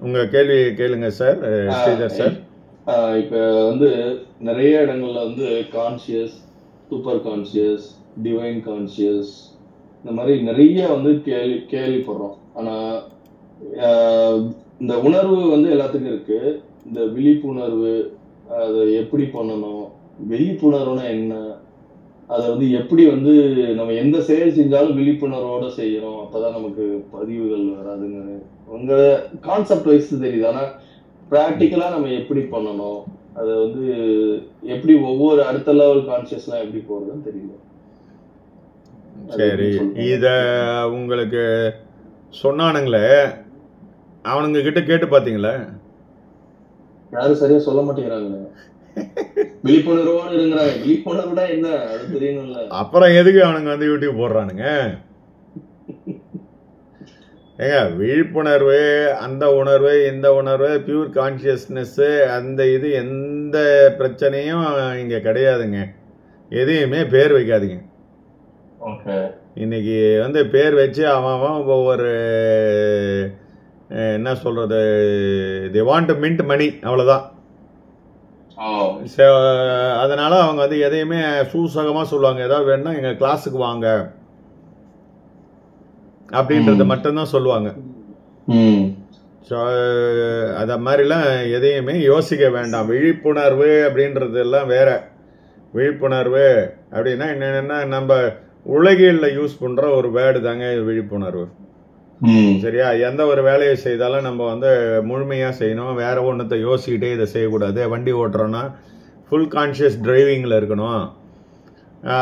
உங்க கேள்வி கேளுங்க சார் ஸ்ரீதர் சார். இப்போ வந்து நிறைய இடங்கள்ல வந்து conscious, super conscious, divine conscious இந்த மாதிரி நிறைய வந்து கேள்விப்படுறோம். ஆனா இந்த உணர்வு வந்து எல்லாத்துக்கும் இருக்கு. இந்த விழிப்புணர்வு அதை எப்படி பண்ணணும், விழிப்புணர்வுனா என்ன, அதை வந்து எப்படி வந்து நம்ம எந்த செயல் செஞ்சாலும் விழிப்புணர்வோட செய்யறோம், அப்பதான் நமக்கு பதிவுகள் வராதுங்க. உங்க கான்செப்ட் வைஸ் தெரியுது. ஆனா பிராக்டிக்கலா நம்ம எப்படி பண்ணணும், அதை வந்து எப்படி ஒவ்வொரு அடுத்த லெவல் கான்சியஸ்லாம் எப்படி போறதுன்னு தெரியல. சரி, இத உங்களுக்கு சொன்னானுங்களே, அவனுங்க கிட்ட கேட்டு பாத்தீங்களா? யாரும் சரியா சொல்ல மாட்டேங்கிறாங்க. விழிப்புணர்வோடு இருக்கிறாங்க. விழிப்புணர்வுனா என்ன அது தெரியணும்ல. அப்புறம் எதுக்கு அவனுங்க வந்து யூடியூப் போடுறானுங்க? ஏங்க, விழிப்புணர்வு, அந்த உணர்வு, இந்த உணர்வு, பியூர் கான்சியஸ்னஸ், அந்த இது எந்த பிரச்சனையும் இங்க கிடையாதுங்க. எதையுமே பேர் வைக்காதீங்க. இன்னைக்கு வந்து பேர் வச்சு அவன் ஒவ்வொரு என்ன சொல்றது, they want to mint money, அவ்வளவுதான். அதனால அவங்க வந்து எதையுமே சூசகமா சொல்லுவாங்க. ஏதாவது வேணும்னா எங்க கிளாஸுக்கு வாங்க அப்படின்றத மட்டும்தான் சொல்லுவாங்க. அத மாதிரிலாம் எதையுமே யோசிக்க வேண்டாம். விழிப்புணர்வு அப்படின்றது எல்லாம் வேற. விழிப்புணர்வு அப்படின்னா என்னன்னா, நம்ம உலகில் யூஸ் பண்ற ஒரு வேர்டு தாங்க விழிப்புணர்வு. சரியா? எந்த ஒரு வேலையை செய்தாலும் நம்ம வந்து முழுமையா செய்யணும். வேற ஒன்றத்தை யோசிக்கிட்டே இதை செய்யக்கூடாது. வண்டி ஓட்டுறோன்னா ஃபுல் கான்சியஸ் டிரைவிங்ல இருக்கணும்.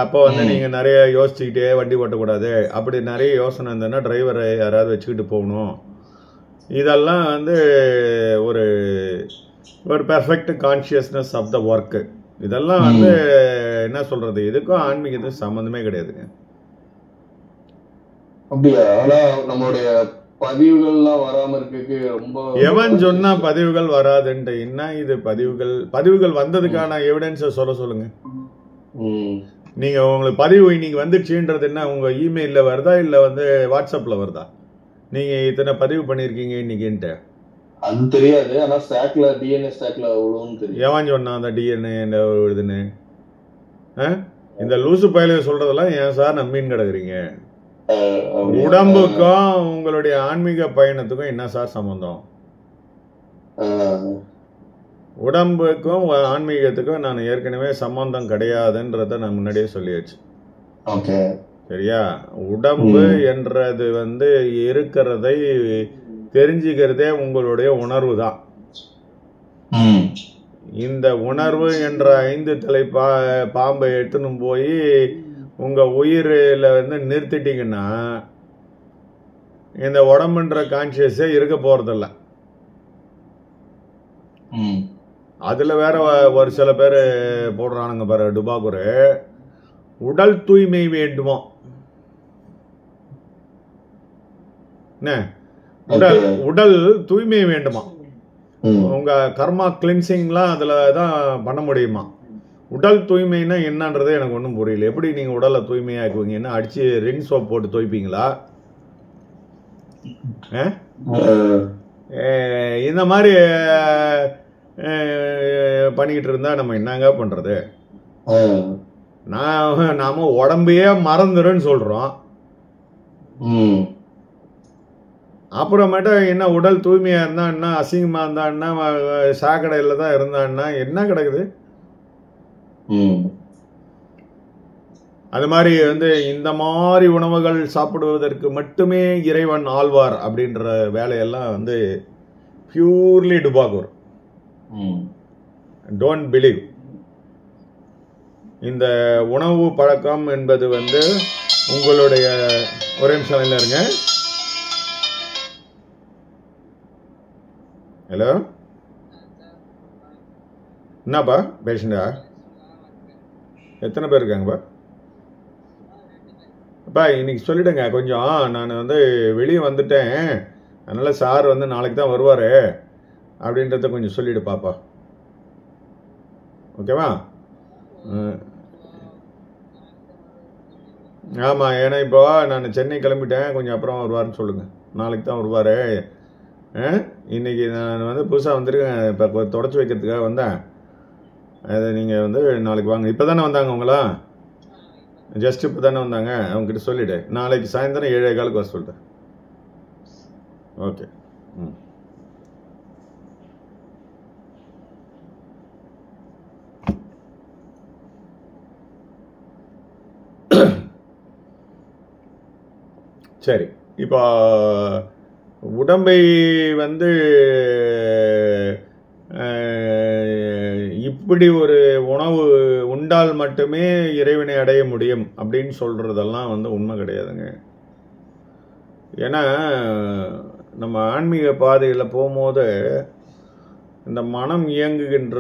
அப்போ வந்து நீங்க நிறைய யோசிச்சுக்கிட்டே வண்டி ஓட்டக்கூடாது. அப்படி நிறைய யோசனை இருந்ததுன்னா டிரைவரை யாராவது வச்சுக்கிட்டு போகணும். இதெல்லாம் வந்து ஒரு ஒரு perfect consciousness of the work. இதெல்லாம் வந்து என்ன சொல்றது, இதுக்கும் ஆன்மீகத்துக்கும் சம்பந்தமே கிடையாதுங்க. அப்படியா? ஆனா நம்மளுடைய பதிவுகள்லாம் வராம இருக்கு. ரொம்ப எவன் சொன்னா பதிவுகள் வராதுன்ட்டு? என்ன இது பதிவுகள் வந்ததுக்கான எவிடன்ஸை சொல்லுங்க. நீங்க உங்களுக்கு பதிவு இன்னைக்கு வந்துச்சுன்றது என்ன உங்க இமெயில்ல வருதா இல்ல வந்து வாட்ஸ்அப்ல வருதா? நீங்க இத்தனை பதிவு பண்ணிருக்கீங்க இன்னைக்குன்ட்டு அது தெரியாது. ஆனா ஸ்டாக்ல டிஎன்ஏ ஸ்டாக்ல அவ்வளவுன்னு தெரியும். எவன் சொன்னா அந்த டிஎன்ஏ வருதுன்னு? இந்த லூசு பயலுக சொல்றதெல்லாம் ஏன் சார் நம்பின்னு கிடக்குறீங்க? உடம்புக்கும் உங்களுடைய ஆன்மீக பயணத்துக்கும் என்ன சார் சம்பந்தம்? உடம்புக்கும் ஆன்மீகத்துக்கும் நான் ஏற்கனவே சம்பந்தம் கிடையாதுன்றத நான் முன்னாடியே சொல்லியாச்சு. சரியா? உடம்பு என்றது வந்து இருக்கிறதை தெரிஞ்சுக்கிறதே உங்களுடைய உணர்வு தான். இந்த உணர்வு என்ற 5 தலை பாம்பை எடுத்துன்னு போய் உங்க உயிரில வந்து நிறுத்திட்டீங்கன்னா இந்த உடம்புன்ற கான்சியஸே இருக்க போறதில்ல. அதுல வேற ஒரு சில பேர் போடுறானுங்க பாரு, டுபாகுரு, உடல் தூய்மை வேண்டுமா? உடல் தூய்மை வேண்டுமா? உங்க கர்மா கிளின்சிங்லாம் அதுல தான் பண்ண முடியுமா? உடல் தூய்மைன்னா என்னன்றது எனக்கு ஒன்றும் புரியல. எப்படி நீங்க உடலை தூய்மையாக்குவீங்கன்னா அடிச்சு ரின் சோப் போட்டு துவைப்பீங்களா? இந்த மாதிரி பண்ணிக்கிட்டு இருந்தா நம்ம என்னங்க பண்றது? நாம உடம்பையே மறந்துருன்னு சொல்றோம். அப்புறமேட்டா என்ன உடல் தூய்மையா இருந்தான்னா, அசிங்கமா இருந்தான்னா, சாக்கடையில தான் இருந்தான்னா என்ன கிடக்குது? அது மாதிரி வந்து இந்த மாதிரி உணவுகள் சாப்பிடுவதற்கு மட்டுமே இறைவன் ஆழ்வார் அப்படின்ற வேலையெல்லாம் வந்து பியூர்லி டுபாகூர். Don't believe. இந்த உணவு பழக்கம் என்பது வந்து உங்களுடைய ஒரே நிமிஷம் இல்லை இருங்க. ஹலோ, என்னப்பா பேஷண்டா? எத்தனை பேர் இருக்காங்கப்பா? அப்பா இன்னைக்கு சொல்லிடுங்க கொஞ்சம். நான் வந்து வெளியே வந்துட்டேன், அதனால சார் வந்து நாளைக்கு தான் வருவார் அப்படின்றத கொஞ்சம் சொல்லிடு பாப்பா. ஓகேவா? ஆமாம், ஏன்னா இப்போ நான் சென்னை கிளம்பிட்டேன், கொஞ்சம் அப்புறம் வருவார்னு சொல்லுங்கள். நாளைக்கு தான் வருவார், இன்னைக்கு நான் வந்து புதுசாக வந்திருக்கேன், இப்போ தொடச்சி வைக்கிறதுக்காக வந்தேன். அதை நீங்கள் வந்து நாளைக்கு வாங்க. இப்போ தானே வந்தாங்க உங்களா? ஜஸ்ட் இப்போ தானே வந்தாங்க. அவங்ககிட்ட சொல்லிவிடு, நாளைக்கு சாயந்தரம் 7:15 வர சொல்லிட்டேன். ஓகே. ம். சரி, இப்போ உடம்பை வந்து இப்படி ஒரு உணவு உண்டால் மட்டுமே இறைவனை அடைய முடியும் அப்படின்னு சொல்கிறதெல்லாம் வந்து உண்மை கிடையாதுங்க. ஏன்னா நம்ம ஆன்மீக பாதையில் போகும்போது இந்த மனம் இயங்குகின்ற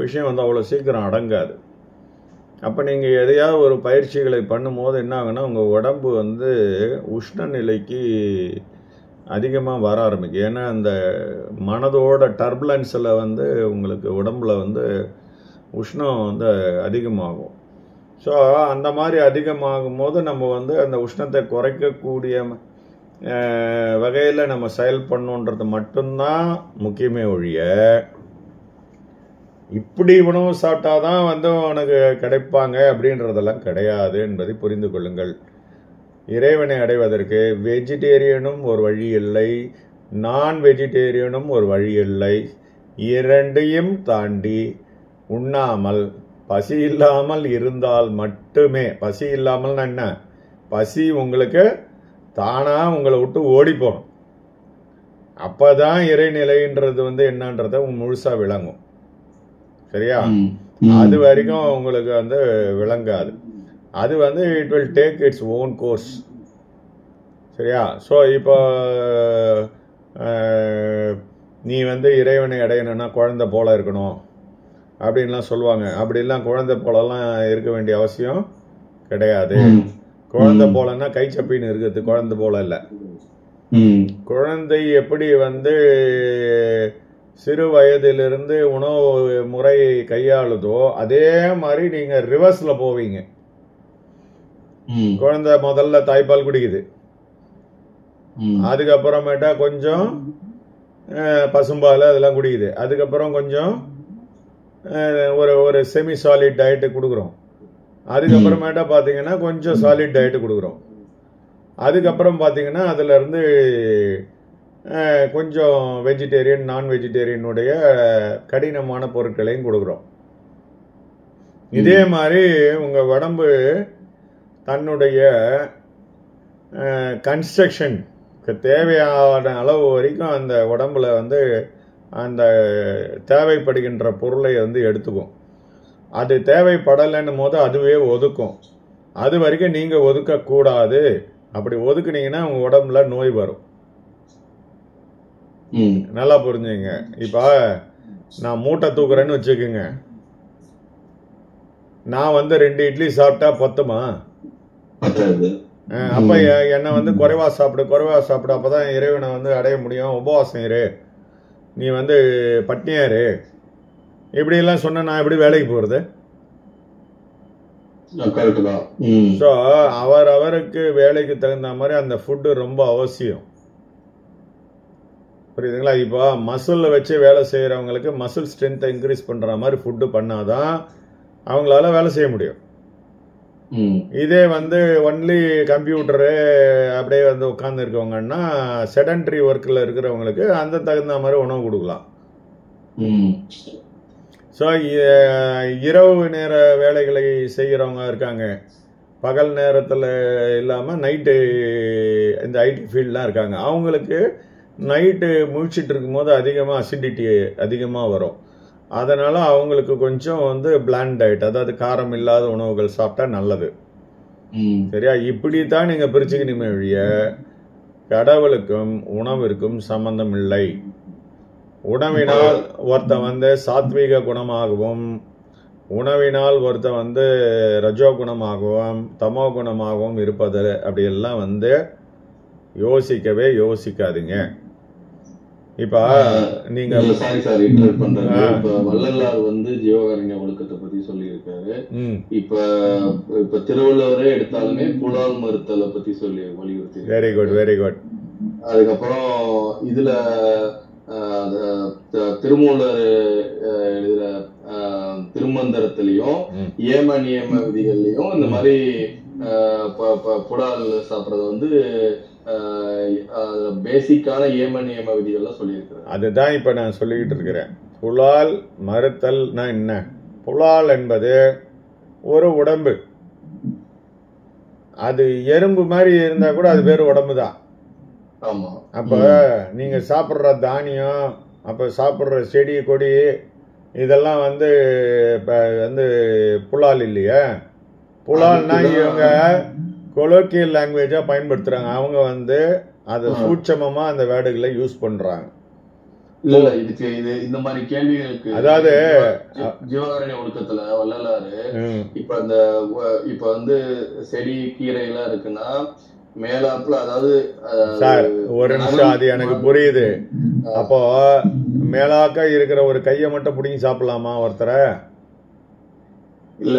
விஷயம் வந்து அவ்வளோ சீக்கிரம் அடங்காது. அப்போ நீங்கள் எதையாவது ஒரு பயிற்சிகளை பண்ணும்போது என்ன ஆகுன்னா, உங்கள் உடம்பு வந்து உஷ்ண நிலைக்கு அதிகமாக வர ஆரம்பிக்கும். ஏன்னா அந்த மனதோட டர்புலன்ஸில் வந்து உங்களுக்கு உடம்புல வந்து உஷ்ணம் வந்து அதிகமாகும். ஸோ அந்த மாதிரி அதிகமாகும் போது நம்ம வந்து அந்த உஷ்ணத்தை குறைக்கக்கூடிய வகையில் நம்ம செயல் பண்ணணுன்றது மட்டும்தான் முக்கியமே ஒழிய, இப்படி உணவு சாப்பிட்டாதான் வந்து உனக்கு கிடைப்பாங்க அப்படின்றதெல்லாம் கிடையாது என்பதை புரிந்து கொள்ளுங்கள். இறைவனை அடைவதற்கு வெஜிடேரியனும் ஒரு வழி இல்லை, நான் வெஜிடேரியனும் ஒரு வழி இல்லை. இரண்டையும் தாண்டி உண்ணாமல் பசி இல்லாமல் இருந்தால் மட்டுமே, பசி இல்லாமல்னா என்ன, பசி உங்களுக்கு தானா உங்களை விட்டு ஓடி போகணும். அப்பதான் இறைநிலைன்றது வந்து என்னன்றத முழுசா விளங்கும். சரியா? அது வரைக்கும் உங்களுக்கு வந்து விளங்காது. அது வந்து it will take its own course. சரியா? ஸோ இப்போ நீ வந்து இறைவனை அடையணும்னா குழந்தை போல இருக்கணும் அப்படின்லாம் சொல்லுவாங்க. அப்படிலாம் குழந்தை போலலாம் இருக்க வேண்டிய அவசியம் கிடையாது. குழந்தை போலன்னா கைச்சப்பின்னு இருக்கிறது குழந்தை போல இல்லை. குழந்தை எப்படி வந்து சிறு வயதிலிருந்து உணவு முறையை கையாளுதோ அதே மாதிரி நீங்க ரிவர்ஸ்ல போவீங்க. குழந்தை முதல்ல தாய்ப்பால் குடிக்குது, அதுக்கப்புறமேட்டா கொஞ்சம் பசும்பால் அதெல்லாம் குடிக்குது, அதுக்கப்புறம் கொஞ்சம் ஒரு செமி சாலிட் டயட்டு கொடுக்குறோம், அதுக்கப்புறமேட்டா பார்த்தீங்கன்னா கொஞ்சம் சாலிட் டயட்டு கொடுக்குறோம், அதுக்கப்புறம் பார்த்தீங்கன்னா அதுல இருந்து கொஞ்சம் வெஜிடேரியன் நான் வெஜிடேரியனுடைய கடினமான பொருட்களையும் கொடுக்குறோம். இதே மாதிரி உங்க உடம்பு தன்னுடைய கன்ஸ்ட்ரக்ஷனுக்கு தேவையான அளவு வரைக்கும் அந்த உடம்புல வந்து அந்த தேவைப்படுகின்ற பொருளை வந்து எடுத்துக்கும். அது தேவைப்படலைன்னும் போது அதுவே ஒதுக்கும். அது வரைக்கும் நீங்க ஒதுக்கக்கூடாது. அப்படி ஒதுக்குனீங்கன்னா உங்க உடம்புல நோய் வரும். நல்லா புரிஞ்சுங்க. இப்ப நான் மூட்டை தூக்குறேன்னு வச்சுக்கோங்க, நான் வந்து 2 இட்லி சாப்பிட்டா பத்துமா? அப்ப என்ன வந்து குறைவா சாப்பிடு, அப்பதான் இறைவனை வந்து அடைய முடியும், உபவாசம் இரு, நீ வந்து பட்னியாரு, இப்படி எல்லாம் சொன்ன நான் எப்படி வேலைக்கு போறது? ஸோ அவருக்கு வேலைக்கு தகுந்த மாதிரி அந்த ஃபுட்டு ரொம்ப அவசியம். புரியுதுங்களா? இப்போ மசில் வச்சு வேலை செய்யறவங்களுக்கு மசில் ஸ்ட்ரென்த்தை இன்க்ரீஸ் பண்ற மாதிரி ஃபுட்டு பண்ணாதான் அவங்களால வேலை செய்ய முடியும். இதே வந்து ஒன்லி கம்ப்யூட்டரு அப்படியே வந்து உட்கார்ந்து இருக்கவங்கன்னா, செடன்டரி ஒர்க்கில் இருக்கிறவங்களுக்கு அந்த தகுந்த மாதிரி உணவு கொடுக்கலாம். ஸோ இரவு நேர வேலைகளை செய்கிறவங்க இருக்காங்க, பகல் நேரத்தில் இல்லாமல் நைட்டு இந்த ஐடி ஃபீல்ட்லாம் இருக்காங்க, அவங்களுக்கு நைட்டு முழிச்சிட்டு இருக்கும்போது அதிகமாக அசிடிட்டி அதிகமாக வரும். அதனால் அவங்களுக்கு கொஞ்சம் வந்து பிளாண்ட் டயட், அதாவது காரம் இல்லாத உணவுகள் சாப்பிட்டா நல்லது. சரியா? இப்படித்தான் நீங்கள் பிரிச்சுக்கணுமே ஒழிய கடவுளுக்கும் உணவிற்கும் சம்பந்தம் இல்லை. உணவினால் ஒருத்தன் வந்து சாத்வீக குணமாகவும், உணவினால் ஒருத்தன் வந்து ரஜோ குணமாகவும் தமோ குணமாகவும் இருப்பது அப்படியெல்லாம் வந்து யோசிக்கவே யோசிக்காதீங்க. இப்ப நீங்க வள்ளலார் வந்து ஜீவகாருண்ய ஒழுக்கத்தை பத்தி சொல்லி இருக்காரு. இப்ப திருவள்ளுவரே எடுத்தாலுமே புலால் மறுத்தலை பத்தி சொல்லி வலியுறுத்தி. Very good, very good. அதுக்கப்புறம் இதுல திருமூலர் எழுதுற திருமந்திரத்திலையும் ஏம நியம விதிகள்லயும் இந்த மாதிரி புலால் சாப்பிட்றது வந்து பேசிக்கான ஏம நியம விதிகள்லாம் சொல்லியிருக்கிறேன். அதுதான் இப்ப நான் சொல்லிக்கிட்டு இருக்கிறேன். புலால் மறுத்தல்னா என்ன? புலால் என்பது ஒரு உடம்பு. அது எறும்பு மாதிரி இருந்தா கூட அது பேர் உடம்பு தான். அப்ப நீங்க சாப்பிட்ற தானியம், அப்ப சாப்பிட்ற செடி கொடி இதெல்லாம் வந்து இப்ப வந்து புலால் இல்லையா? புலால்னா இவங்க கொலோக்கியல் லாங்குவேஜா பயன்படுத்துறாங்க. அவங்க வந்து அதை சூட்சமமா அந்த வேர்டுகளை யூஸ் பண்றாங்க. இல்ல இதுக்கு இந்த மாதிரி கேள்விகளுக்கு அதாவது ஜீவகாருண்ய ஒழுக்கத்துல வள்ளலாரு இப்ப வந்து செடி கீரை எல்லாம் இருக்குன்னா மேலாப்புல, அதாவது சார் ஒரு நிமிஷம், அது எனக்கு புரியுது. அப்போ மேலாக்க இருக்கிற ஒரு கையை மட்டும் பிடிங்கி சாப்பிடலாமா ஒருத்தரை? இல்ல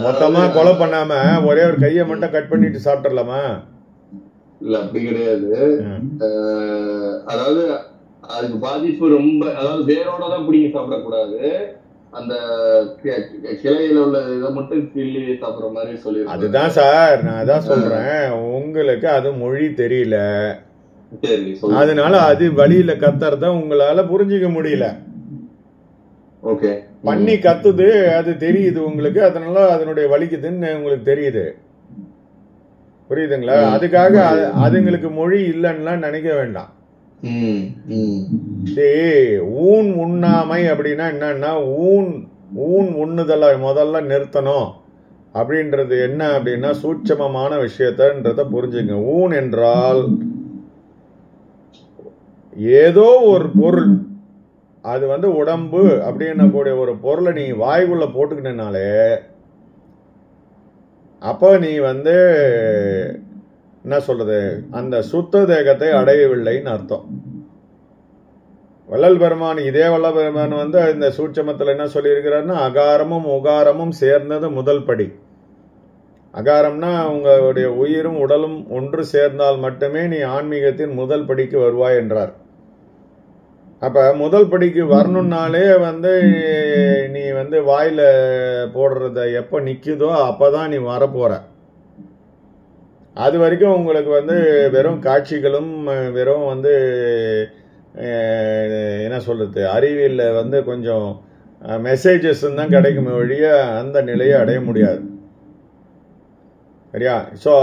மொத்தமா கொலை பண்ணாம ஒரே ஒரு கையை மட்டும் கட் பண்ணிட்டு சாப்பிடலாமா? இல்ல அப்படி கிடையாது. அதாவது அதுக்கு பாதிப்பு ரொம்ப, அதாவது வேரோட தான் பிடிங்கி சாப்பிடக்கூடாது, அந்த கிளையில உள்ள இதை மட்டும் கிள்ளி சாப்பிடுற மாதிரி சொல்லி. அதுதான் சார் நான் அதான் சொல்றேன், உங்களுக்கு அது மொழி தெரியல, அதனால அது வழியில கத்துறத உங்களால புரிஞ்சுக்க முடியல. ஓகே, பண்ணி கத்துது, அது தெரியுது உங்களுக்கு, அதனால அதனுடைய வலிக்குதுன்னு உங்களுக்கு தெரியுது. புரியுதுங்களா? அதுக்காக அதுங்களுக்கு மொழி இல்லைன்னா நினைக்க வேண்டாம். ஊன் உண்ணாமை அப்படின்னா என்னன்னா, ஊன் உண்ணுதலை முதல்ல நிறுத்தணும் அப்படின்றது என்ன அப்படின்னா சூட்சமமான விஷயத்தன்றத புரிஞ்சுங்க. ஊன் என்றால் ஏதோ ஒரு பொருள், அது வந்து உடம்பு அப்படின்ன கூடிய ஒரு பொருளை நீ வாய்க்குள்ள போட்டுக்கிட்டனாலே அப்போ நீ வந்து என்ன சொல்றது, அந்த சுத்த தேகத்தை அடையவில்லைன்னு அர்த்தம். வள்ளல் பெருமான், இதே வள்ளல் பெருமான் வந்து இந்த சூட்சமத்தில் என்ன சொல்லியிருக்கிறாருன்னா, அகாரமும் உகாரமும் சேர்ந்தது முதல் படி. அகாரம்னா உங்களுடைய உயிரும் உடலும் ஒன்று சேர்ந்தால் மட்டுமே நீ ஆன்மீகத்தின் முதல் படிக்கு வருவாய் என்றார். அப்ப முதல் படிக்கு வரணும்னாலே வந்து நீ வந்து வாயில போடுறத எப்ப நிக்குதோ அப்பதான் நீ வரப்போற. அது வரைக்கும் உங்களுக்கு வந்து வெறும் காட்சிகளும் வெறும் வந்து என்ன சொல்றது, அறிவியல்ல வந்து கொஞ்சம் மெசேஜஸ் தான் கிடைக்குமே ஒழிய அந்த நிலையை அடைய முடியாது. சரியா? ஸோ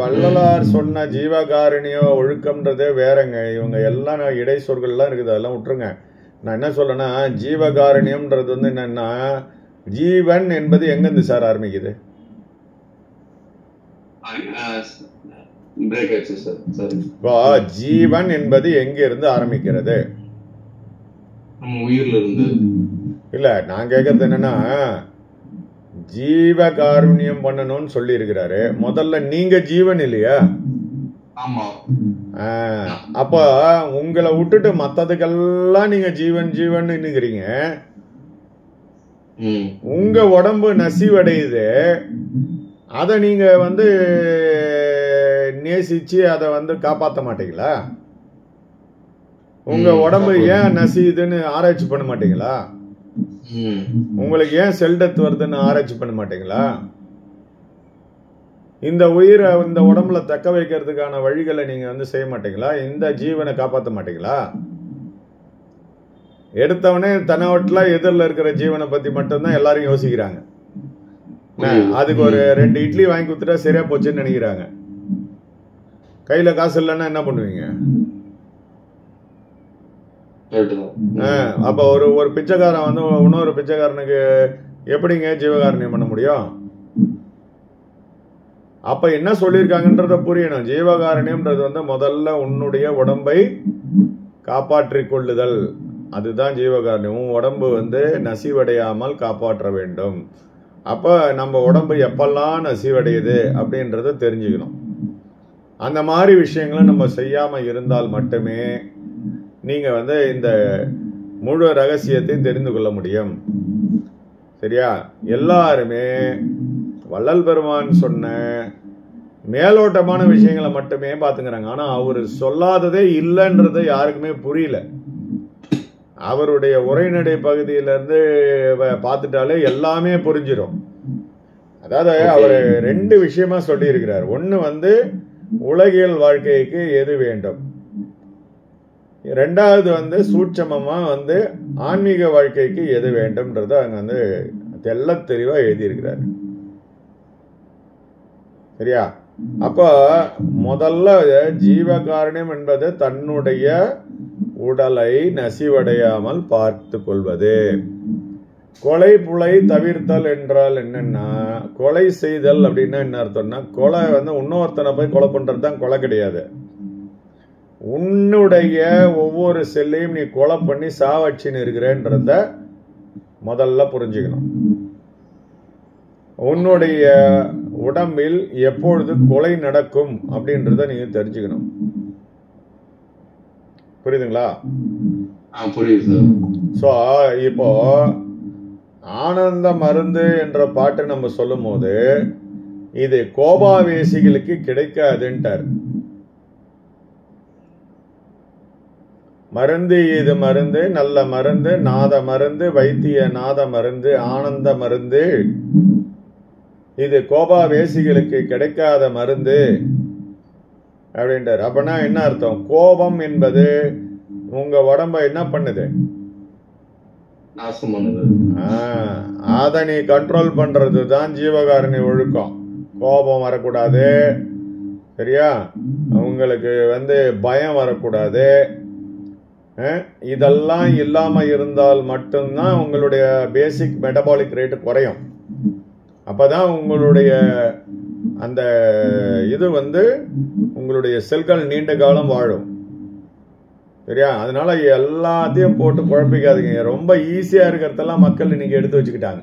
வள்ளலார் சொன்ன ஜீவகாருண்ய ஒழுக்கம்ன்றதே வேறங்க. இவங்க எல்லாம் இடை சொற்கள்லாம் இருக்குது, அதெல்லாம் விட்டுருங்க. நான் என்ன சொல்றேன்னா, ஜீவகாருண்யம்ன்றது வந்து என்னன்னா, ஜீவன் என்பது எங்கிருந்து சார் ஆரம்பிக்குது? இப்போ ஜீவன் என்பது எங்க இருந்து ஆரம்பிக்கிறது? உயிர்ல இருந்து. இல்ல, நான் கேட்கறது என்னன்னா, ஜீவகாருண்யம் பண்ணணும்னு சொல்லி இருக்கிறாரு. முதல்ல நீங்க ஜீவன் இல்லையா? அப்ப உங்களை விட்டுட்டு மத்ததுக்கெல்லாம் நீங்க ஜீவன் ஜீவன் நினைக்கிறீங்க. உங்க உடம்பு நசிவடையுது, அதை நீங்க வந்து நேசிச்சு அதை வந்து காப்பாற்ற மாட்டீங்களா? உங்க உடம்பு ஏன் நசியுதுன்னு ஆராய்ச்சி பண்ண மாட்டீங்களா? உங்களுக்கு ஏன் செல் டெத் வருதுன்னு ஆராய்ச்சி பண்ண மாட்டீங்களா? இந்த உயிரை இந்த உடம்புல தக்க வைக்கிறதுக்கான வழிகளை நீங்க வந்து செய்ய மாட்டீங்களா? இந்த ஜீவனை காப்பாற்ற மாட்டீங்களா? எடுத்தவனே தன்னவட்டில எதிரில் இருக்கிற ஜீவனை பத்தி மட்டும்தான் எல்லாரும் யோசிக்கிறாங்க. அதுக்கு ஒரு 2 இட்லி வாங்கி கொடுத்துட்டா சரியா போச்சுன்னு நினைக்கிறாங்க. கையில காசு இல்லைன்னா என்ன பண்ணுவீங்க? அப்ப ஒரு பிச்சைக்காரன் வந்து இன்னொரு பிச்சைக்காரனுக்கு எப்படிங்க ஜீவகாருண்யம் பண்ண முடியும்? அப்ப என்ன சொல்லியிருக்காங்கன்றத புரியணும். ஜீவகாருண்யம்ன்றது வந்து முதல்ல உன்னுடைய உடம்பை காப்பாற்றிக் கொள்ளுதல், அதுதான் ஜீவகாருண்யம். உன் உடம்பு வந்து நசிவடையாமல் காப்பாற்ற வேண்டும். அப்ப நம்ம உடம்பு எப்பெல்லாம் நசிவடையுது அப்படின்றத தெரிஞ்சுக்கணும். அந்த மாதிரி விஷயங்களை நம்ம செய்யாம இருந்தால் மட்டுமே நீங்க வந்து இந்த முழு ரகசியத்தையும் தெரிந்து கொள்ள முடியும். சரியா? எல்லாருமே வள்ளல் பெருமான் சொன்ன மேலோட்டமான விஷயங்களை மட்டுமே பார்த்துக்கிறாங்க. ஆனா அவர் சொல்லாததே இல்லைன்றது யாருக்குமே புரியல. அவருடைய உரைநடை பகுதியிலிருந்து பார்த்துட்டாலே எல்லாமே புரிஞ்சிடும். அதாவது அவர் 2 விஷயமா சொல்லி இருக்கிறார். ஒன்று உலகியல் வாழ்க்கைக்கு எது வேண்டும், 2வது சூட்சமமா ஆன்மீக வாழ்க்கைக்கு எது வேண்டும்ன்றத அங்க தெள்ள தெளிவா எழுதியிருக்கிறார். சரியா? அப்ப முதல்ல ஜீவகாரணம் என்பது தன்னுடைய உடலை நசிவடையாமல் பார்த்து கொள்வது. கொலை புலை தவிர்த்தல் என்றால் என்னன்னா, கொலை செய்தல் அப்படின்னா என்ன அர்த்தம்னா, கொலை இன்னொருத்தனை போய் கொலை பண்றது தான் கொலை கிடையாது. உன்னுடைய ஒவ்வொரு செல்லையும் நீ கொலை பண்ணி சாவச்சின்னு இருக்கிறேன்றத முதல்ல புரிஞ்சுக்கணும். உன்னுடைய உடம்பில் எப்பொழுது கொலை நடக்கும் அப்படின்றத நீங்க தெரிஞ்சுக்கணும். புரியுதுங்களா? புரியுது. ஸோ இப்போ ஆனந்த மருந்து என்ற பாட்டு நம்ம சொல்லும் போது இது கோபாவேசிகளுக்கு கிடைக்காதுன்ட்டார். மருந்து இது மருந்து, நல்ல மருந்து, நாத மருந்து, வைத்திய நாத மருந்து, ஆனந்த மருந்து, இது கோபாவேசிகளுக்கு கிடைக்காத மருந்து அப்படின்றார். அப்படின்னா என்ன அர்த்தம்? கோபம் என்பது உங்க உடம்ப என்ன பண்ணுது? நாசம் பண்ணுது. அதை நீ கண்ட்ரோல் பண்றது தான் ஜீவகாரணி ஒழுக்கம். கோபம் வரக்கூடாது. சரியா? உங்களுக்கு பயம் வரக்கூடாது. இதெல்லாம் இல்லாம இருந்தால் மட்டும்தான் உங்களுடைய பேசிக் மெட்டபாலிக் ரேட்டு குறையும். அப்பதான் உங்களுடைய அந்த இது உங்களுடைய செல்கள் நீண்ட காலம் வாழும். சரியா? அதனால எல்லாத்தையும் போட்டு குழப்பிக்காதீங்க. ரொம்ப ஈஸியா இருக்கிறதெல்லாம் மக்கள் இன்னைக்கு எடுத்து வச்சுக்கிட்டாங்க.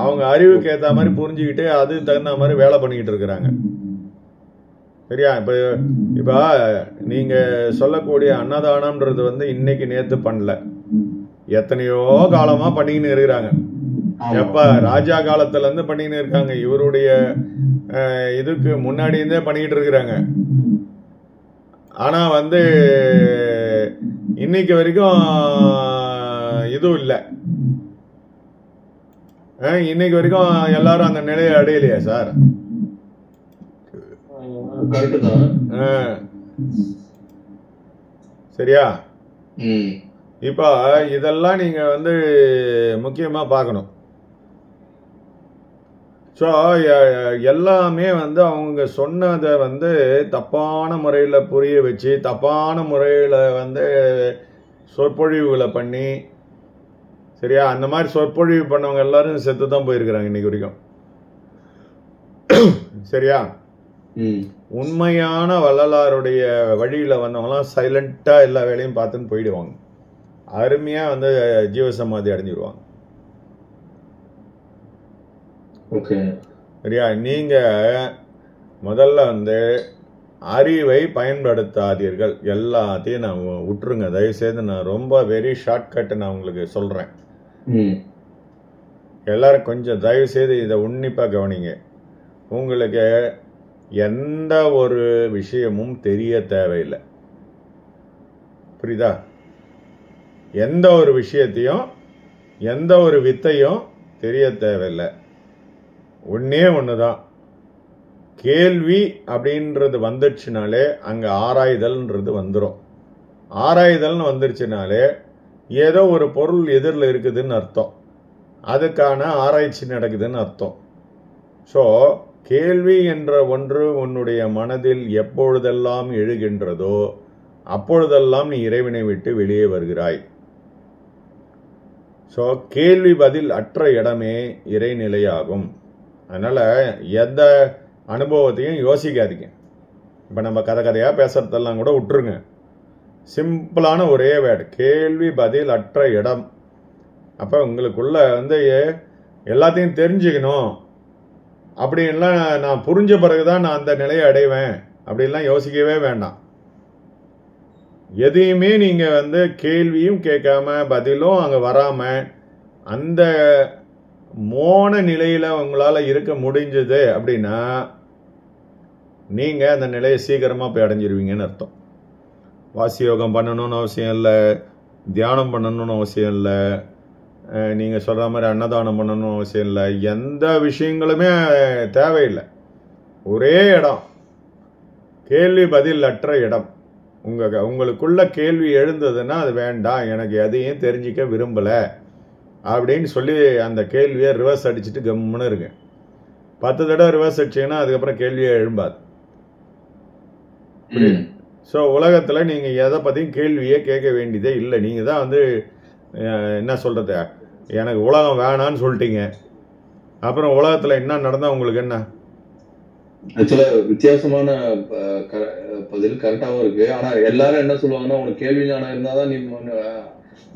அவங்க அறிவுக்கு ஏற்ற மாதிரி புரிஞ்சுக்கிட்டு அது தகுந்த மாதிரி வேலை பண்ணிக்கிட்டு இருக்கிறாங்க. சரியா? இப்ப நீங்க சொல்லக்கூடிய அன்னதானம்ன்றது இன்னைக்கு நேத்து பண்ணல, எத்தனையோ காலமா பண்ணிக்கின்னு இருக்கிறாங்க. எப்ப ராஜா காலத்துல இருந்து பண்ணிக்கின்னு இருக்காங்க. இவருடைய இதுக்கு முன்னாடி இருந்தே பண்ணிக்கிட்டு இருக்கிறாங்க. ஆனா இன்னைக்கு வரைக்கும் இதுவும் இல்லை. இன்னைக்கு வரைக்கும் எல்லாரும் அந்த நிலையை அடையலையா சார்? சரியா? இப்ப இதெல்லாம் நீங்க முக்கியமா பார்க்கணும். ஸோ எல்லாமே அவங்க சொன்னதை தப்பான முறையில் புரிய வச்சு, தப்பான முறையில் சொற்பொழிவுகளை பண்ணி, சரியா? அந்த மாதிரி சொற்பொழிவு பண்ணவங்க எல்லாரும் செத்து தான் போயிருக்கிறாங்க இன்னைக்கு வரைக்கும். சரியா? உண்மையான வள்ளலாருடைய வழியில் வந்தவங்களாம் சைலண்டாக எல்லா வேலையும் பார்த்துன்னு போயிடுவாங்க. அருமையாக ஜீவசமாதி அடைஞ்சிடுவாங்க. சரியா? நீங்க முதல்ல அறிவை பயன்படுத்தாதீர்கள். எல்லாத்தையும் நான் விட்டுருங்க தயவுசெய்து. நான் ரொம்ப வெரி ஷார்ட்கட் நான் உங்களுக்கு சொல்றேன். எல்லாரும் கொஞ்சம் தயவுசெய்து இதை உன்னிப்பா கவனிங்க. உங்களுக்கு எந்த ஒரு விஷயமும் தெரிய தேவையில்லை. புரியுதா? எந்த ஒரு விஷயத்தையும் எந்த ஒரு வித்தையும் தெரிய தேவையில்லை. ஒன்னே ஒண்ணுதான், கேள்வி அப்படின்றது வந்துடுச்சுனாலே அங்க ஆராய்தல்ன்றது வந்துடும். ஆராய்தல்னு வந்துருச்சுனாலே ஏதோ ஒரு பொருள் எதிரில் இருக்குதுன்னு அர்த்தம், அதுக்கான ஆராய்ச்சி நடக்குதுன்னு அர்த்தம். ஸோ கேள்வி என்ற ஒன்று உன்னுடைய மனதில் எப்பொழுதெல்லாம் எழுகின்றதோ அப்பொழுதெல்லாம் நீ இறைவனை விட்டு வெளியே வருகிறாய். ஸோ கேள்வி பதில் அற்ற இடமே இறைநிலையாகும். அதனால எந்த அனுபவத்தையும் யோசிக்காதீங்க. இப்போ நம்ம கதையா பேசுறதெல்லாம் கூட விட்டுருங்க. சிம்பிளான ஒரே வேர்டு, கேள்வி பதில் அற்ற இடம். அப்போ உங்களுக்குள்ள எல்லாத்தையும் தெரிஞ்சுக்கணும் அப்படின்லாம், நான் புரிஞ்ச பிறகுதான் நான் அந்த நிலையை அடைவேன் அப்படின்லாம் யோசிக்கவே வேண்டாம். எதையுமே நீங்க கேள்வியும் கேட்காம பதிலும் அங்க வராம அந்த மோன நிலையில உங்களால இருக்க முடிஞ்சது அப்படின்னா நீங்கள் அந்த நிலையை சீக்கிரமாக போய் அடைஞ்சிருவீங்கன்னு அர்த்தம். வாசி யோகம் பண்ணணும்னு அவசியம் இல்லை, தியானம் பண்ணணும்னு அவசியம் இல்லை, நீங்கள் சொல்கிற மாதிரி அன்னதானம் பண்ணணும்னு அவசியம் இல்லை, எந்த விஷயங்களுமே தேவையில்லை. ஒரே இடம், கேள்வி பதில் அற்ற இடம். உங்களுக்குள்ள கேள்வி எழுந்ததுன்னா அது வேண்டாம், எனக்கு எதையும் தெரிஞ்சிக்க விரும்பலை அப்படின்னு சொல்லி அந்த கேள்வியை ரிவர்ஸ் அடிச்சுட்டு கம்முன்னு இருங்க. 10 தடவை ரிவர்ஸ் அடிச்சிங்கன்னா அதுக்கப்புறம் கேள்வியே எழும்பாது. ஸோ உலகத்தில் நீங்கள் எதை பற்றியும் கேள்வியே கேட்க வேண்டியதே இல்லை. நீங்கள் தான் வந்து என்ன சொல்கிறது, எனக்கு உலகம் வேணான்னு சொல்லிட்டீங்க, அப்புறம் உலகத்தில் என்ன நடந்தால் உங்களுக்கு என்ன? ஆக்சுவலா வித்தியாசமான பதில் கரெக்டாவும் இருக்கு. ஆனா எல்லாரும் என்ன சொல்லுவாங்கன்னா, உனக்கு கேள்வி ஞானம் இருந்தாதான் நீ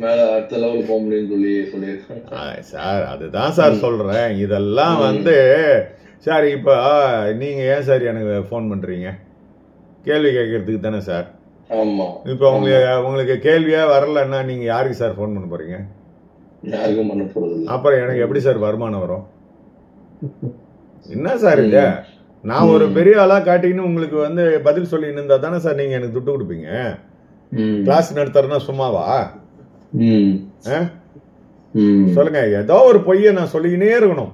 மேல அடுத்த லெவலுக்கு போக முடியும்னு சொல்லியிருக்காங்க சார். அதுதான் சார் சொல்றேன். இதெல்லாம் வந்து சார் இப்போ நீங்க ஏன் சார் எனக்கு ஃபோன் பண்றீங்க? கேள்வி கேட்கறதுக்கு தானே சார். ஆமா. இப்போ உங்களுக்கு கேள்வியா வரலன்னா நீங்க யாருக்கு சார் ஃபோன் பண்ண போறீங்க? யாருக்கும் பண்ண போறது. அப்புறம் எனக்கு எப்படி சார் வருமானம் வரும்? என்ன சார் இது? நான் ஒரு பெரிய ஆளா காட்டின்னு உங்களுக்கு வந்து பதில் சொல்லி இருந்தா தானே சார் நீங்க எனக்கு துட்டு கொடுப்பீங்க. கிளாஸ் நடத்துறேன்னா சும்மாவா? சொல்லுங்க. ஏதோ ஒரு பொய்ய நான் சொல்லிக்கினே இருக்கணும்,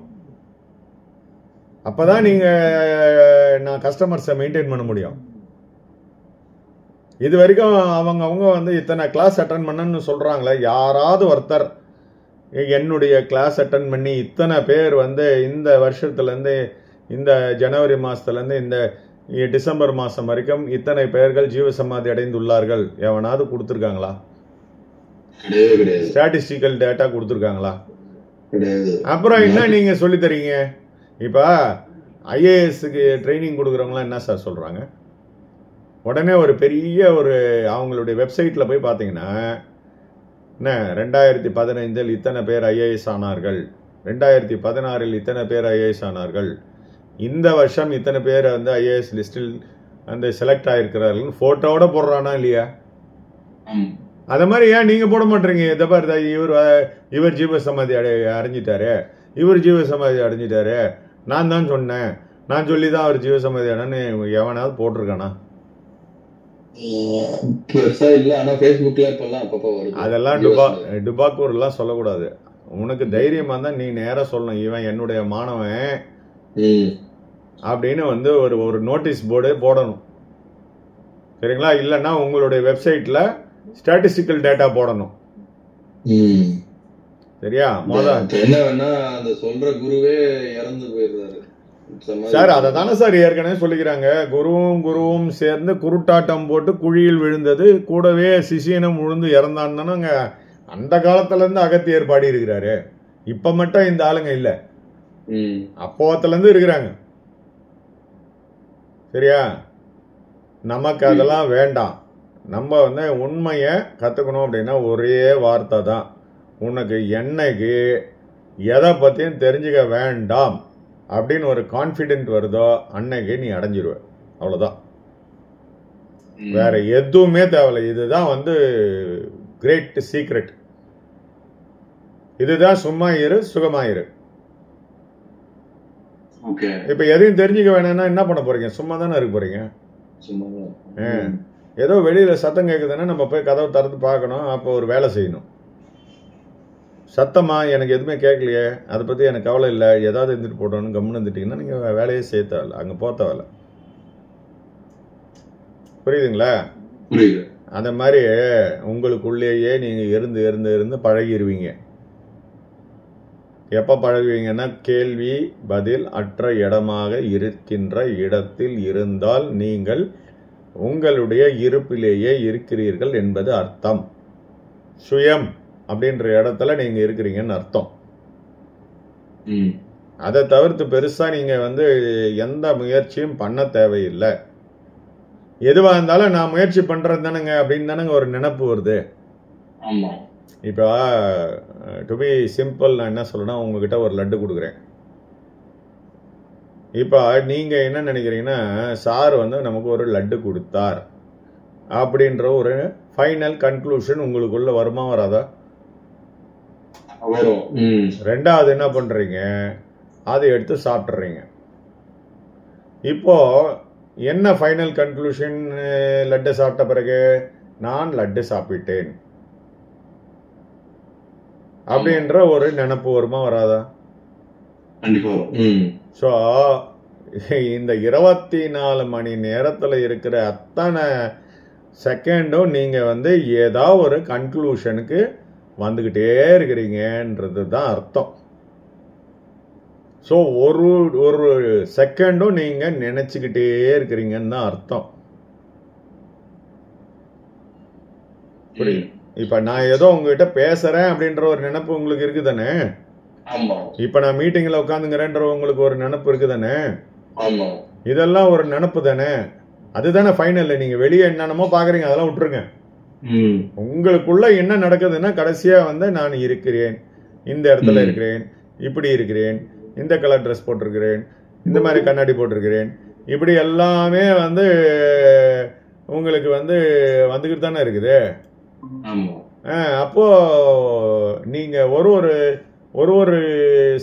அப்பதான் நீங்க நான் கஸ்டமர்ஸை மெயின்டைன் பண்ண முடியும். இது வரைக்கும் அவங்க வந்து இத்தனை கிளாஸ் அட்டன் பண்ணன்னு சொல்றாங்களே, யாராவது ஒருத்தர் என்னுடைய கிளாஸ் அட்டன் பண்ணி இத்தனை பேர் வந்து இந்த வருஷத்துலேருந்து இந்த ஜனவரி மாதத்துலேருந்து இந்த டிசம்பர் மாதம் வரைக்கும் இத்தனை பேர்கள் ஜீவசமாதி அடைந்துள்ளார்கள் எவனாவது கொடுத்துருக்காங்களா? ஸ்டாட்டிஸ்டிக்கல் டேட்டா கொடுத்துருக்காங்களா? அப்புறம் என்ன நீங்க சொல்லி தரீங்க? இப்போ ஐஏஎஸ்க்கு ட்ரைனிங் கொடுக்குறவங்களாம் என்ன சார் சொல்றாங்க? உடனே ஒரு பெரிய அவங்களுடைய வெப்சைட்ல போய் பார்த்தீங்கன்னா என்ன 2015 இத்தனை பேர் ஐஏஎஸ் ஆனார்கள், 2016 இத்தனை பேர் ஐஏஎஸ் ஆனார்கள், இந்த வருஷம் இத்தனை பேர் வந்து ஐஏஎஸ் லிஸ்டில் வந்து செலக்ட் ஆயிருக்கிறார்கள் போட்டோட போடுறானா இல்லையா? அத மாதிரி ஏன் நீங்க போட மாட்டீங்க? இதை பாரு, இவர் ஜீவசமாதி அடைஞ்சிட்டாரு, இவர் ஜீவசமாதி அடைஞ்சிட்டாரு, நான் தான் சொன்னேன், நான் சொல்லி தான் அவர் ஜீவசமாதி அடைன்னு எவனாவது போட்டிருக்கானா? அதெல்லாம் டுபாக்கூர்லாம் சொல்லக்கூடாது. உனக்கு தைரியமா தான் நீ நேரா சொல்லணும், இவன் என்னுடைய மாணவன் அப்படின்னு வந்து ஒரு நோட்டீஸ் போர்டு போடணும், சரிங்களா? இல்லைன்னா உங்களுடைய வெப்சைட்ல ஸ்டாட்டிஸ்டிக்கல் டேட்டா போடணும், சரியா? என்ன வேணா அந்த சொல்ற குருவே இறந்து போயிடுறாரு சார். அதை தானே சார் ஏற்கனவே சொல்லிக்கிறாங்க, குருவும் சேர்ந்து குருட்டாட்டம் போட்டு குழியில் விழுந்தது, கூடவே சிஷியனும் விழுந்து இறந்தான்னு அந்த காலத்துல இருந்து அகத்தியர் பாடி இருக்கிறாரு. இப்ப மட்டும் இந்த ஆளுங்க இல்ல, அப்போத்துல இருந்து இருக்கிறாங்க, சரியா? நமக்கு அதெல்லாம் வேண்டாம். நம்ம வந்து உண்மையை கத்துக்கணும் அப்படின்னா ஒரே வார்த்தை தான், உனக்கு என்னைக்கு எதை பத்தியும் தெரிஞ்சுக்க வேண்டாம் அப்படின்னு ஒரு கான்ஃபிடென்ட் வருதோ அன்னைக்கு நீ அடைஞ்சிருவ. அவ்வளவுதான், வேற எதுவுமே தேவையில்லை. இதுதான் வந்து கிரேட் சீக்ரெட். இதுதான் சும்மா இரு சுகமாயிரு. இப்ப எதையும் தெரிஞ்சுக்க வேணும்னா என்ன பண்ண போறீங்க? சும்மா தானே இருக்க போறீங்க. ஏதோ வெளியில சத்தம் கேட்குதுன்னா நம்ம போய் கதவை திறந்து பார்க்கணும், அப்போ ஒரு வேலை செய்யணும். சத்தமா எனக்கு எதுவுமே கேட்கலையே, அதை பத்தி எனக்கு கவலை இல்லை, ஏதாவது இருந்துட்டு போட்டோன்னு கம்முன்னு இருந்துட்டீங்கன்னா நீங்க வேலையே செய்ய தேவையில்ல, அங்க போக தேவையில்ல. புரியுதுங்களா? அந்த மாதிரி உங்களுக்குள்ளேயே நீங்க இருந்து இருந்து இருந்து பழகிடுவீங்க. எப்ப பழகுவீங்கன்னா கேள்வி பதில் அற்ற இடமாக இருக்கின்ற இடத்தில் இருந்தால் நீங்கள் உங்களுடைய இருப்பிலேயே இருக்கிறீர்கள் என்பது அர்த்தம். சுயம் அப்படின்ற இடத்துல நீங்க இருக்கிறீங்கன்னு அர்த்தம். அதை தவிர்த்து பெருசா நீங்க வந்து எந்த முயற்சியும் பண்ண தேவையில்லை. எதுவா இருந்தாலும் நான் முயற்சி பண்றது தானுங்க அப்படின்னு தானுங்க ஒரு நினைப்பு வருது. இப்போ டு பி சிம்பிள், நான் என்ன சொல்றேன்னா, உங்ககிட்ட ஒரு லட்டு கொடுக்குறேன். இப்போ நீங்க என்ன நினைக்கிறீங்கன்னா, சார் வந்து நமக்கு ஒரு லட்டு கொடுத்தார் அப்படின்ற ஒரு ஃபைனல் கன்க்ளூஷன் உங்களுக்குள்ள வருமா வராதா? ரெண்டாவது என்ன பண்றீங்க, அதை எடுத்து சாப்பிட்றீங்க. இப்போ என்ன ஃபைனல் கன்க்ளூஷன்? லட்டு சாப்பிட்ட பிறகு நான் லட்டு சாப்பிட்டேன் அப்படின்ற ஒரு நினைப்பு வருமா வராதா? கண்டிப்பா. ஸோ இந்த 24 மணி நேரத்தில் இருக்கிற அத்தனை செகண்டும் நீங்கள் வந்து ஏதாவது ஒரு கன்க்ளூஷனுக்கு வந்துக்கிட்டே இருக்கிறீங்கன்றது தான் அர்த்தம். ஸோ ஒரு ஒரு செகண்டும் நீங்கள் நினச்சிக்கிட்டே இருக்கிறீங்கன்னு தான் அர்த்தம். புரியுது? இப்போ நான் ஏதோ உங்ககிட்ட பேசுகிறேன் அப்படின்ற ஒரு நினைப்பு உங்களுக்கு இருக்குதானே? இப்போ நான் மீட்டிங்கில் உட்காந்துங்கிறேன்ற உங்களுக்கு ஒரு நினைப்பு இருக்குதானே? இதெல்லாம் ஒரு நினைப்பு தானே? அதுதானே ஃபைனல். நீங்கள் வெளியே என்னென்னமோ பார்க்குறீங்க, அதெல்லாம் விட்டுருங்க. உங்களுக்குள்ள என்ன நடக்குதுன்னா கடைசியா வந்து நான் இருக்கிறேன், இந்த இடத்துல இருக்கிறேன், இப்படி இருக்கிறேன், இந்த கலர் ட்ரெஸ் போட்டிருக்கிறேன், இந்த மாதிரி கண்ணாடி போட்டிருக்கிறேன், இப்படி எல்லாமே வந்து உங்களுக்கு வந்து வந்துக்கிட்டு தானே இருக்குது. அப்போ நீங்க ஒரு ஒரு ஒரு ஒரு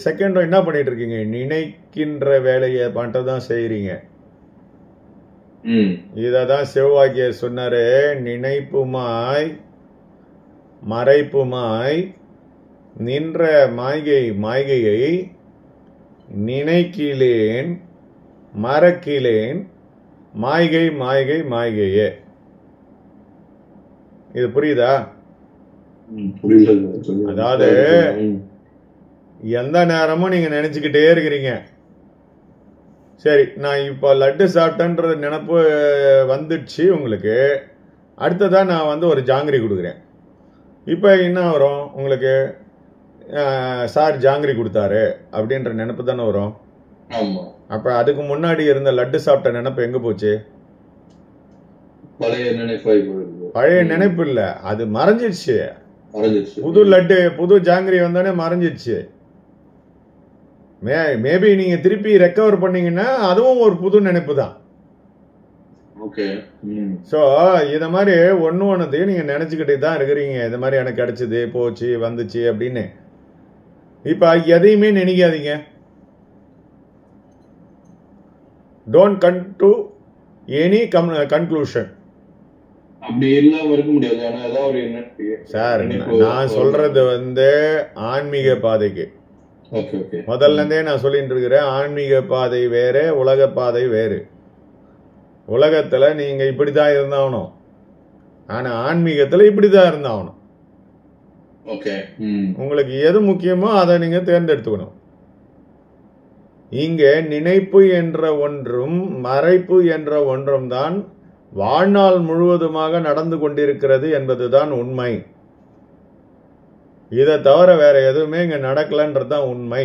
செகண்டும் என்ன பண்ணிட்டு இருக்கீங்க? நினைக்கின்ற வேலையை மட்டும் தான் செய்யறீங்க. இததான் செவ்வாக்கியர் சொன்னாரு, நினைப்புமாய் மறைப்புமாய் நின்ற மாய்கையை நினைக்கிலேன் மறக்கிலேன் மாய்கை மாய்கை மாய்கையே. இது புரியுதா? அதாவது எந்த நேரமும் நீங்க நினைச்சுக்கிட்டே இருக்கிறீங்க, சரி நான் இப்போ லட்டு சாப்பிட்டேன்ற நினப்பு வந்துடுச்சு உங்களுக்கு, அடுத்ததான் நான் வந்து ஒரு ஜாங்கிரி கொடுக்குறேன். இப்போ என்ன வரும் உங்களுக்கு? சார் ஜாங்கிரி கொடுத்தாரு அப்படின்ற நினப்பு தானே வரும். அப்போ அதுக்கு முன்னாடி இருந்த லட்டு சாப்பிட்ட நினப்பு எங்கே போச்சு? பழைய நினைப்பு இல்லை, அது மறைஞ்சிடுச்சு. புது லட்டு புது ஜாங்கிரி வந்தானே மறைஞ்சிடுச்சு. மேபி நீங்க திருப்பி ரெக்கவர் பண்ணீங்கன்னா அதுவும் ஒரு புது நினைப்பு தான். ஸோ இத மாதிரி ஒன்றுத்தையும் நீங்க நினைச்சுக்கிட்டே தான் இருக்கிறீங்க. இந்த மாதிரி எனக்கு கிடைச்சது, போச்சு, வந்துச்சு அப்படின்னு. இப்ப எதையுமே நினைக்காதீங்க. Don't come to any conclusion. அப்படி இல்லாம இருக்க முடியாது சார். நான் சொல்றது வந்து ஆன்மீக பாதைக்கு. முதல்ல இருந்தே நான் சொல்லிட்டு இருக்கிறேன், ஆன்மீக பாதை வேற, உலக பாதை வேறு. உலகத்துல நீங்க இப்படிதான் இருந்தாகணும், ஆனா ஆன்மீகத்துல இப்படிதான் இருந்தாகணும். உங்களுக்கு எது முக்கியமோ அதை நீங்க தேர்ந்தெடுத்துக்கணும். இங்க நினைப்பு என்ற ஒன்றும் மறைப்பு என்ற ஒன்றும் தான் வாழ்நாள் முழுவதுமாக நடந்து கொண்டிருக்கிறது என்பதுதான் உண்மை. இதை தவிர வேற எதுவுமே இங்க நடக்கலன்றதுதான் உண்மை.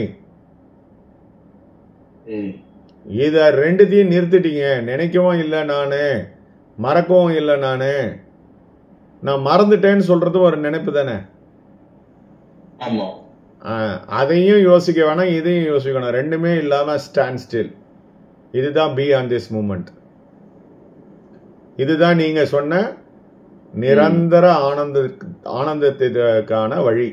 இத ரெண்டுத்தையும் நிறுத்திட்டீங்க. நினைக்கவும் இல்லை நானு, மறக்கவும் இல்லை நானு. நான் மறந்துட்டேன்னு சொல்றது ஒரு நினைப்பு தானே. அதையும் யோசிக்க வேணாம், இதையும் யோசிக்கணும். ரெண்டுமே இல்லாம ஸ்டாண்ட் ஸ்டில். இதுதான் பி ஆன் திஸ் மூமெண்ட். இதுதான் நீங்க சொன்ன நிரந்தர ஆனந்தத்திற்கான வழி.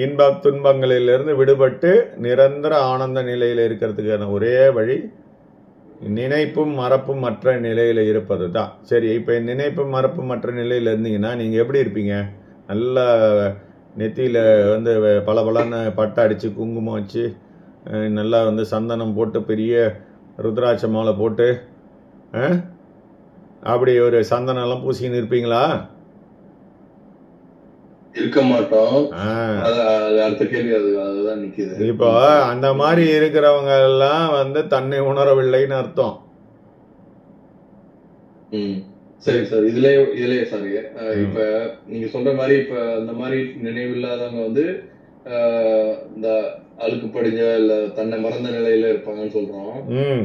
இன்ப துன்பங்களிலிருந்து விடுபட்டு நிரந்தர ஆனந்த நிலையில் இருக்கிறதுக்கான ஒரே வழி நினைப்பும் மறப்பும் மற்ற நிலையில இருப்பது தான். சரி, இப்ப நினைப்பும் மறப்பும் மற்ற நிலையில இருந்தீங்கன்னா நீங்க எப்படி இருப்பீங்க? நல்லா நெத்தியில வந்து பளபளன்னு பட்டை அடிச்சு குங்குமம் வச்சு நல்லா வந்து சந்தனம் போட்டு பெரிய ருத்ராட்ச மாலை போட்டு அப்படி ஒரு சந்தனம் எல்லாம் பூசின்னு இருப்பீங்களா? இருக்க மாட்டோம். அடுத்த கேள்வி அதுதான் நிக்குது. இப்போ அந்த மாதிரி இருக்கிறவங்க எல்லாம் வந்து தன்னை உணரவில்லைன்னு அர்த்தம். சரி சார், இதுலயே சாரி, இப்ப நீங்க சொல்ற மாதிரி இப்ப அந்த மாதிரி நினைவு இல்லாதவங்க வந்து இந்த அழுக்கு படிஞ்ச இல்ல தன்னை மறந்த நிலையில இருப்பாங்கன்னு சொல்றோம்.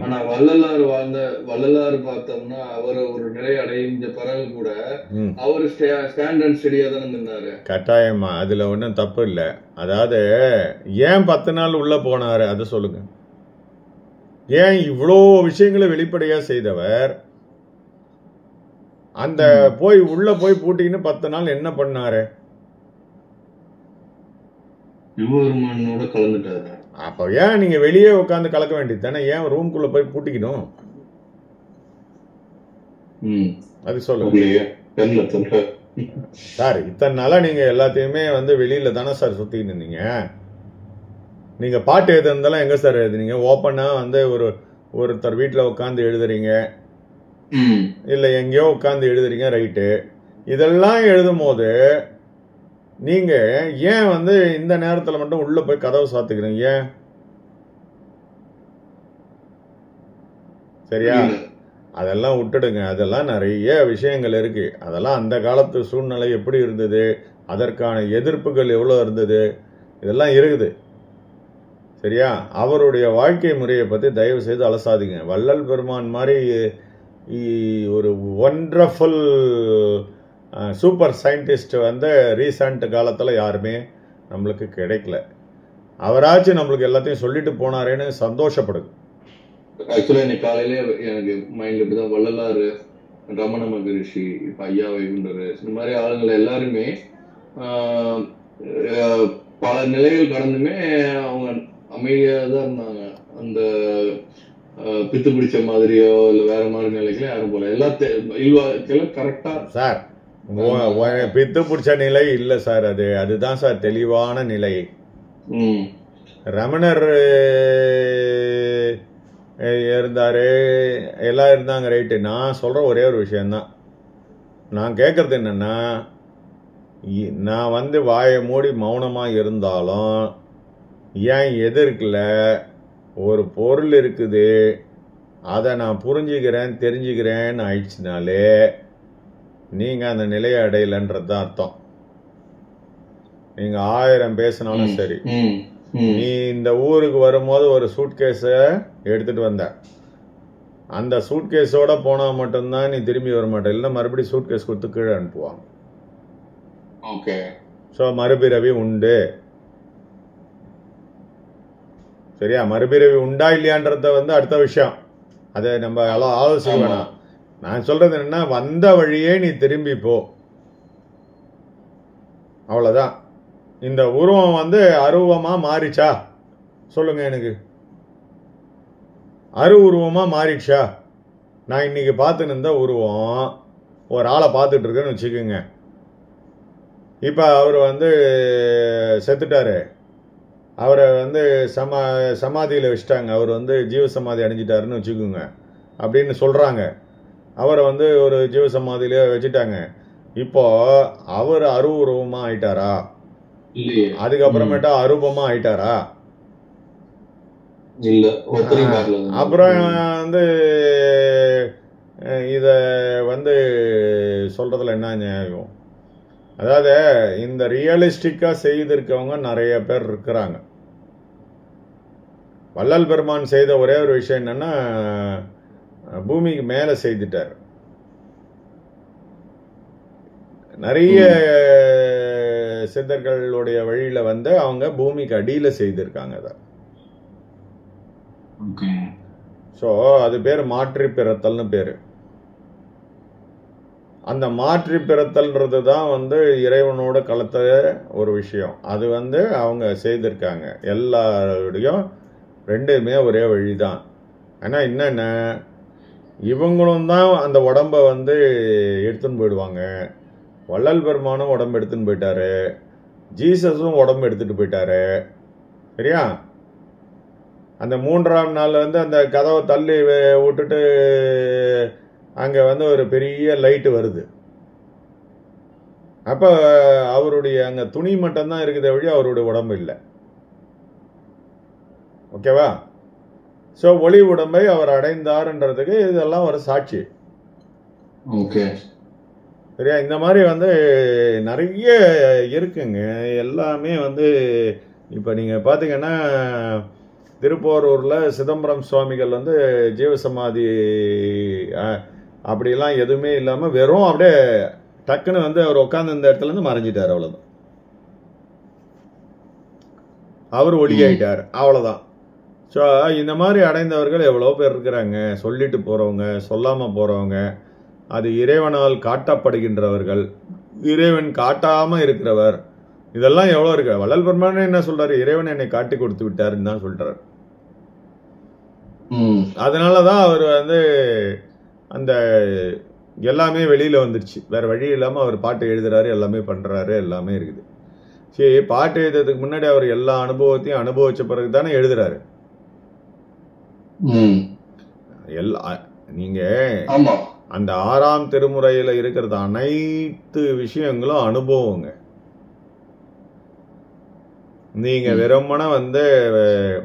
ஆனா வள்ளலார் பார்த்தோம்னா அவர் ஒரு நிலை அடைஞ்ச பிறகு கூட அவரு ஸ்டாண்ட் அண்ட் ஸ்டடியா தான் நின்னாரு. கட்டாயமா, அதுல ஒன்றும் தப்பு இல்லை. அதாவது ஏன் 10 நாள் உள்ள போனாரு அதை சொல்லுங்க. ஏன் இவ்வளோ விஷயங்களை வெளிப்படையா செய்தவர் அந்த உள்ள போய் பூட்டின்னு 10 நாள் என்ன பண்ணாரு? சிவபெருமானோட கலந்துட்டாரு. அப்போ ஏன் நீங்க வெளியே உட்காந்து கலக்க வேண்டியது தானே, ஏன் ரூம்குள்ள போய் பூட்டிக்கணும்? அது சொல்லுங்க சார். இத்தனை நாளா நீங்க எல்லாத்தையுமே வந்து வெளியில தானே சார் சுத்திட்டு இருந்தீங்க. நீங்க பாட்டு எழுதுனதெல்லாம் எங்க சார் எழுதுனீங்க? ஓப்பனா வந்து ஒருத்தர் வீட்டில் உட்காந்து எழுதுறீங்க, இல்லை எங்கேயோ உட்காந்து எழுதுறீங்க, ரைட்டு. இதெல்லாம் எழுதும் போது நீங்க ஏன் வந்து இந்த நேரத்தில் மட்டும் உள்ள போய் கதவை சாத்துக்கிறீங்க? ஏன்? சரியா? அதெல்லாம் விட்டுடுங்க. அதெல்லாம் நிறைய விஷயங்கள் இருக்கு. அதெல்லாம் அந்த காலத்து சூழ்நிலை எப்படி இருந்தது, அதற்கான எதிர்ப்புகள் எவ்வளோ இருந்தது, இதெல்லாம் இருக்குது. சரியா? அவருடைய வாழ்க்கை முறையை பற்றி தயவு செய்து அலசாதீங்க. வள்ளல் பெருமான் மாதிரி ஒரு ஒண்டர்ஃபுல் சூப்பர் சயின்டிஸ்ட் வந்து ரீசண்ட் காலத்தில் யாருமே நம்மளுக்கு கிடைக்கல. அவராச்சும் நம்மளுக்கு எல்லாத்தையும் சொல்லிட்டு போனாரேன்னு சந்தோஷப்படுது. ஆக்சுவலா இன்னைக்கு காலையில எனக்கு மைண்ட்ல இப்படிதான் வள்ளலாறு, ரமண மகரிஷி, இப்ப ஐயா வைகுண்டர், இந்த மாதிரி ஆளுங்களை எல்லாருமே பல நிலைகள் கடந்துமே அவங்க அமைதியா தான் இருந்தாங்க. அந்த பித்து பிடிச்ச மாதிரியோ இல்ல வேற மாதிரி நிலைகளோ யாரும் போல, எல்லாத்தையும் கரெக்டா சார். பித்து பிடிச்ச நிலை இல்ல சார், அதுதான் சார் தெளிவான நிலை. ரமணர் இருந்தாரு, எல்லாம் இருந்தாங்க, ரைட்டு. நான் சொல்ற ஒரே ஒரு விஷயம்தான். நான் கேட்கறது என்னன்னா, நான் வந்து வாயை மூடி மௌனமா இருந்தாலும் ஏன் எதிர்க்கல ஒரு பொருள் இருக்குது, அதை நான் புரிஞ்சுக்கிறேன் தெரிஞ்சுக்கிறேன்னு ஆயிடுச்சுனாலே நீங்க அந்த நிலையை அடையலன்றது தான் அர்த்தம். நீங்க 1000 பேசினாலும் சரி. நீ இந்த ஊருக்கு வரும்போது ஒரு சூட்கேஸ எடுத்துட்டு வந்த, அந்த சூட்கேஸோட போனா மட்டும்தான் நீ திரும்பி வர மாட்டே, இல்லைன்னா மறுபடியும் சூட்கேஸ் கொடுத்து கீழே அனுப்புவாங்க. ஓகே. ஸோ மறுபிறவி உண்டு. சரியா? மறுபிறவி உண்டா இல்லையான்றத வந்து அடுத்த விஷயம், அதை நம்ம ஆலோசிக்க வேணாம். நான் சொல்றது என்னன்னா, வந்த வழியே நீ திரும்பி போ, அவ்வளவுதான். இந்த உருவம் வந்து அருவமா மாறிச்சா சொல்லுங்க எனக்கு. உருவமா மாறிடுச்சா? நான் இன்னைக்கு பார்த்துன்னு இருந்த உருவம் ஒரு ஆளை பார்த்துட்டு இருக்கேன்னு வச்சுக்கோங்க. இப்ப அவர் வந்து செத்துட்டாரு, அவரை வந்து சமாதியில வச்சுட்டாங்க, அவர் வந்து ஜீவ சமாதி அடைஞ்சிட்டாருன்னு வச்சுக்கோங்க அப்படின்னு சொல்றாங்க. அவரை வந்து ஒரு ஜீவ சமாதியில வச்சுட்டாங்க. இப்போ அவர் அருவுருவமா ஆயிட்டாரா? அதுக்கப்புறமேட்டா அரூபமா ஆயிட்டாரா? இல்ல. அப்புறம் வந்து இத வந்து சொல்றதுல என்ன நியாயம்? அதாவது இந்த ரியலிஸ்டிக்கா செய்திருக்கவங்க நிறைய பேர் இருக்கிறாங்க. வள்ளல் பெருமான் செய்த ஒரே ஒரு விஷயம் என்னன்னா, பூமிக்கு மேல செய்துட்டார். நிறைய சித்தர்களுடைய வழியில வந்து அவங்க பூமிக்கு அடியில செய்திருக்காங்க அதை. ஸோ அது பேர் மாற்றி பிறத்தல்னு பேரு. அந்த மாற்றி பிறத்தல்ன்றது தான் வந்து இறைவனோட கலத்த ஒரு விஷயம். அது வந்து அவங்க செய்திருக்காங்க. எல்லாருடையும் ரெண்டுமே ஒரே வழிதான். ஆனால் என்னென்ன, இவங்களும் தான் அந்த உடம்ப வந்து எடுத்துன்னு போயிடுவாங்க. வள்ளல் பெருமானும் உடம்பு எடுத்துன்னு போயிட்டாரு, ஜீசஸும் உடம்பு எடுத்துட்டு போயிட்டாரு. சரியா? அந்த 3ஆம் நாள் வந்து அந்த கதவை தள்ளி விட்டுட்டு அங்க வந்து ஒரு பெரிய லைட் வருது. அப்ப அவருடைய அங்க துணி மட்டும்தான் இருக்குது வழி, அவருடைய உடம்பு இல்லை. ஓகேவா? ஸோ ஒளி உடம்பை அவர் அடைந்தார்ன்றதுக்கு இதெல்லாம் ஒரு சாட்சி. ஓகே. சரியா? இந்த மாதிரி வந்து நிறைய இருக்குங்க. எல்லாமே வந்து இப்போ நீங்கள் பார்த்தீங்கன்னா, திருப்போரூரில் சிதம்பரம் சுவாமிகள் வந்து ஜீவசமாதி அப்படிலாம் எதுவுமே இல்லாமல் வெறும் அப்படியே டக்குன்னு வந்து அவர் உட்காந்து இந்த இடத்துல இருந்து மறைஞ்சிட்டார். அவ்வளோதான். அவர் ஒளியாயிட்டார், அவ்வளோதான். ஸோ இந்த மாதிரி அடைந்தவர்கள் எவ்வளோ பேர் இருக்கிறாங்க. சொல்லிட்டு போகிறவங்க, சொல்லாமல் போகிறவங்க, அது இறைவனால் காட்டப்படுகின்றவர்கள், இறைவன் காட்டாமல் இருக்கிறவர், இதெல்லாம் எவ்வளோ இருக்கு. வள்ளல் பெருமானே என்ன சொல்றாரு, இறைவன் என்னை காட்டி கொடுத்து விட்டாருன்னு தான் சொல்றாரு. அதனாலதான் அவர் வந்து அந்த எல்லாமே வெளியில வந்துருச்சு. வேற வழி இல்லாம அவர் பாட்டு எழுதுறாரு, எல்லாமே பண்றாரு, எல்லாமே இருக்குது. சரி, பாட்டு எழுதுறதுக்கு முன்னாடி அவர் எல்லா அனுபவத்தையும் அனுபவிச்ச பிறகு தானே எழுதுறாரு. நீங்க அந்த 6ஆம் திருமுறையில இருக்கிறது அனைத்து விஷயங்களும் அனுபவங்க. நீங்க வெறுமன வந்து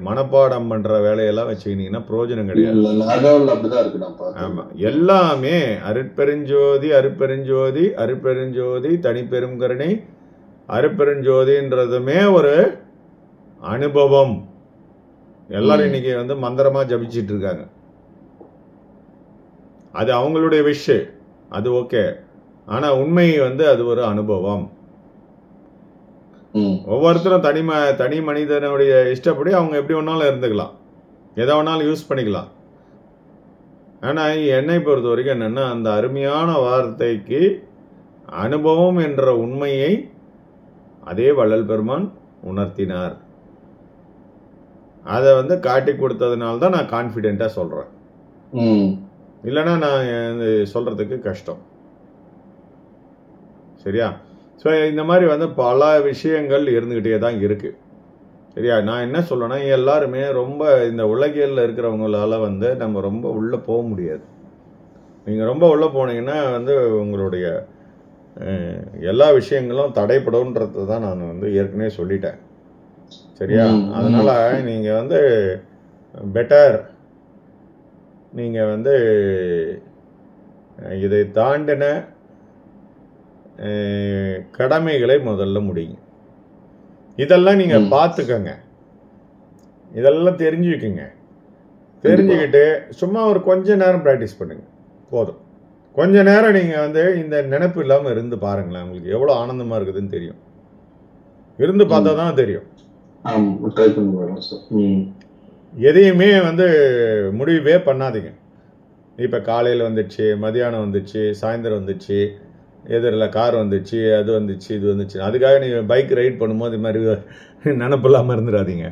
மனப்பாடம் பண்ற வேலையெல்லாம் வச்சுக்கிட்டீங்கன்னா பிரயோஜனம் கிடையாது. ஆமா, எல்லாமே அருட்பெருஞ்சோதி அருட்பெருஞ்சோதி அருட்பெருஞ்சோதி தனிப்பெரும் கருணை அருட்பெருஞ்சோதின்றதுமே ஒரு அனுபவம். எல்லாரும் இன்னைக்கு வந்து மந்திரமா ஜபிச்சிட்டு இருக்காங்க. அது அவங்களுடைய விஷ், அது ஓகே. ஆனா உண்மை வந்து அது ஒரு அனுபவம். ஒவ்வொருத்தரும் தனி மனிதனுடைய இஷ்டப்படி அவங்க எப்படி வேணாலும் இருந்துக்கலாம், எதை வேணாலும் யூஸ் பண்ணிக்கலாம். ஆனா என்னை பொறுத்த வரைக்கும் என்னன்னா, அந்த அருமையான வார்த்தைக்கு அனுபவம் என்ற உண்மையை அதே வள்ளல் பெருமான் உணர்த்தினார். அதை வந்து காட்டி கொடுத்ததுனால தான் நான் கான்ஃபிடென்ட்டா சொல்றேன். இல்லைன்னா நான் சொல்றதுக்கு கஷ்டம். சரியா? ஸோ இந்த மாதிரி வந்து பல விஷயங்கள் இருந்துகிட்டே தான் இருக்கு. சரியா? நான் என்ன சொல்றேன்னா, எல்லாருமே ரொம்ப இந்த உலகியல்ல இருக்கிறவங்களால வந்து நம்ம ரொம்ப உள்ள போக முடியாது. நீங்க ரொம்ப உள்ள போனீங்கன்னா வந்து உங்களுடைய எல்லா விஷயங்களும் தடைப்படும்ன்றது தான் நான் வந்து ஏற்கனவே சொல்லிட்டேன். சரியா? அதனால நீங்க வந்து பெட்டர் நீங்க வந்து இதை தாண்டின கடமைகளை முதல்ல முடியுங்க. இதெல்லாம் நீங்க பார்த்துக்கங்க, இதெல்லாம் தெரிஞ்சுக்குங்க. தெரிஞ்சுக்கிட்டு சும்மா ஒரு கொஞ்ச நேரம் ப்ராக்டிஸ் பண்ணுங்க, போதும். கொஞ்ச நேரம் நீங்க வந்து இந்த நினைப்பு இல்லாம இருந்து பாருங்களேன், உங்களுக்கு எவ்வளவு ஆனந்தமா இருக்குதுன்னு தெரியும். இருந்து பார்த்தா தான் தெரியும். எதையுமே வந்து முடிவே பண்ணாதீங்க. இப்ப காலையில வந்துச்சு, மதியானம் வந்துச்சு, சாயந்தரம் வந்துச்சு, எதிரில் கார் வந்துச்சு, அது வந்துச்சு, இது வந்துச்சு, அதுக்காக நீங்க பைக் ரைட் பண்ணும்போது இது மாதிரி நினப்பு இல்லாம இருந்துடாதீங்க.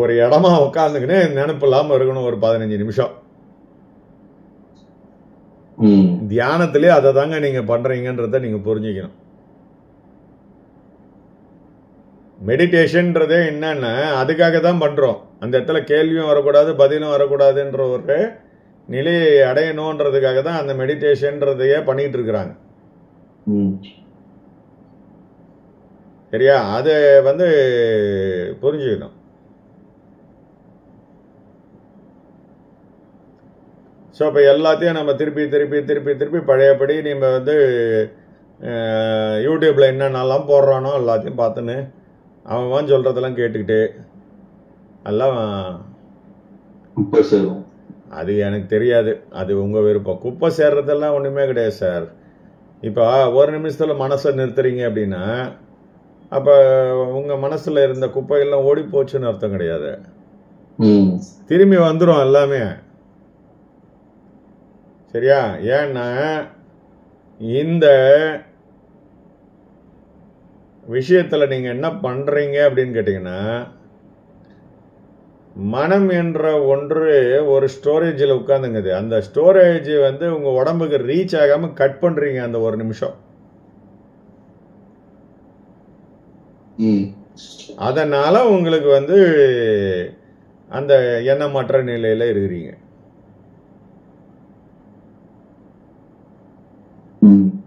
ஒரு இடமா உட்காந்துக்கின்னு நினப்பு இல்லாம இருக்கணும் ஒரு 15 நிமிஷம். தியானத்திலே அதை தாங்க நீங்க பண்றீங்கன்றத நீங்க புரிஞ்சுக்கணும். மெடிடேஷன்ன்றதே என்னன்னா அதுக்காக தான் பண்றோம். அந்த இடத்துல கேள்வியும் வரக்கூடாது, பதிலும் வரக்கூடாதுன்ற ஒரு நிலையை அடையணும்ன்றதுக்காக தான் அந்த மெடிடேஷன்றதையே பண்ணிட்டு இருக்கிறாங்க. சரியா? அது வந்து புரிஞ்சுக்கணும். ஸோ இப்போ எல்லாத்தையும் நம்ம திருப்பி திருப்பி திருப்பி திருப்பி பழையபடி நம்ம வந்து யூடியூப்ல என்னென்னலாம் போடுறானோ எல்லாத்தையும் பார்த்துன்னு அவன் சொல்றதெல்லாம் கேட்டுக்கிட்டு எல்லாம் அது எனக்கு தெரியாது, அது உங்க விருப்பம். குப்பை சேர்றதெல்லாம் ஒண்ணுமே கிடையாது சார். இப்போ ஒரு நிமிஷத்துல மனசை நிறுத்துறீங்க அப்படின்னா அப்ப உங்க மனசுல இருந்த குப்பைகள்லாம் ஓடி போச்சுன்னு அர்த்தம் கிடையாது. திரும்பி வந்துடும் எல்லாமே. சரியா? ஏன்னா இந்த விஷயத்துல நீங்க என்ன பண்றீங்க அப்படின்னு கேட்டீங்கன்னா, மனம் என்ற ஒன்று ஒரு ஸ்டோரேஜில் உட்காந்துங்குது. அந்த ஸ்டோரேஜ் வந்து உங்க உடம்புக்கு ரீச் ஆகாம கட் பண்றீங்க அந்த ஒரு நிமிஷம். அதனால உங்களுக்கு வந்து அந்த எண்ணமற்ற நிலையில இருக்கிறீங்க.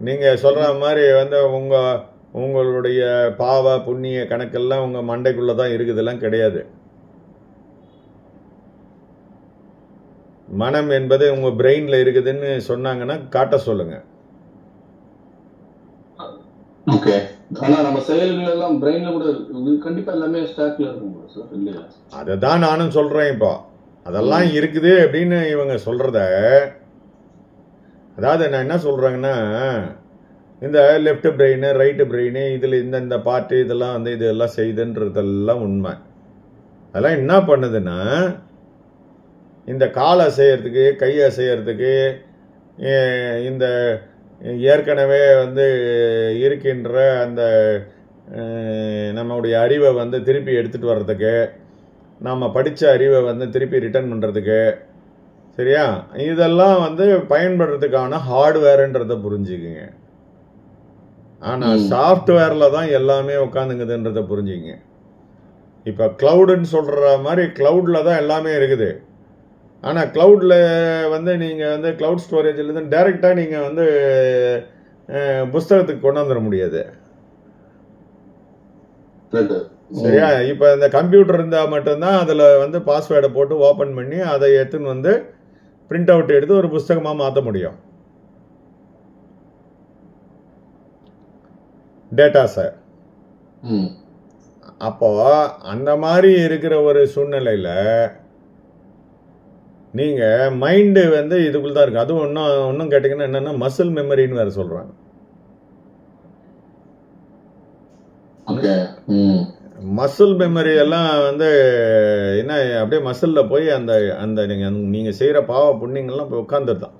நீங்க சொல்ற மாதிரி வந்து உங்களுடைய பாவ புண்ணிய கணக்கெல்லாம் உங்க மண்டைக்குள்ளதான் இருக்குதெல்லாம் கிடையாது. மனம் என்பது உங்க பிரெயின்ல இருக்குதுன்னு சொன்னாங்கன்னா காட்ட சொல்லுங்க. ஓகே. ஆனா நம்ம செயல்கள் எல்லாம் பிரெயின்ல கூட இருக்கு, கண்டிப்பா எல்லாமே ஸ்டாக்ல இருக்கும் சார், இல்லையா? அததான் நானும் சொல்றேன். இப்போ அதெல்லாம் இருக்குது அப்படின்னு இவங்க சொல்றத, அதாவது நான் என்ன சொல்றேங்கன்னா, இந்த லெஃப்ட் பிரெயின் ரைட்டு பிரெயின் இதுல இந்த பார்ட்டு இதெல்லாம் வந்து இதெல்லாம் செய்துன்றதெல்லாம் உண்மை. அதெல்லாம் என்ன பண்ணுதுன்னா, இந்த கால் அசையறதுக்கு கை அசையறதுக்கு இந்த ஏற்கனவே வந்து இருக்கின்ற அந்த நம்முடைய அறிவை வந்து திருப்பி எடுத்துகிட்டு வர்றதுக்கு, நாம் படித்த அறிவை வந்து திருப்பி ரிட்டர்ன் பண்ணுறதுக்கு, சரியா, இதெல்லாம் வந்து பயன்படுறதுக்கான ஹார்ட்வேர்ன்றதை புரிஞ்சுக்குங்க. ஆனால் சாஃப்ட்வேரில் தான் எல்லாமே உட்காந்துங்குதுன்றதை புரிஞ்சுக்குங்க. இப்போ க்ளவுடுன்னு சொல்கிற மாதிரி க்ளவுடில் தான் எல்லாமே இருக்குது. ஆனால் க்ளவுடில் வந்து நீங்கள் வந்து க்ளவுட் ஸ்டோரேஜில் டைரெக்டாக நீங்கள் வந்து புஸ்தகத்துக்கு கொண்டு வந்துட முடியாது. சரியா? இப்போ இந்த கம்ப்யூட்டர் இருந்தால் மட்டும்தான் அதில் வந்து பாஸ்வேர்டை போட்டு ஓப்பன் பண்ணி அதை எடுத்துன்னு வந்து பிரிண்ட் அவுட் எடுத்து ஒரு புஸ்தகமாக மாற்ற முடியும் டேட்டாஸை. அப்போ அந்த மாதிரி இருக்கிற ஒரு சூழ்நிலையில் நீங்கள் மைண்டு வந்து இதுக்குள்ள தான் இருக்கு. அதுவும் ஒன்றும் கேட்டிங்கன்னா என்னென்னா மசில் மெமரின்னு வேறு சொல்கிறாங்க. மசில் மெமரி எல்லாம் வந்து என்ன அப்படியே மசிலில் போய் அந்த அந்த நீங்கள் செய்கிற பாவ புண்ணியங்கள்லாம் போய் உட்காந்துருதான்.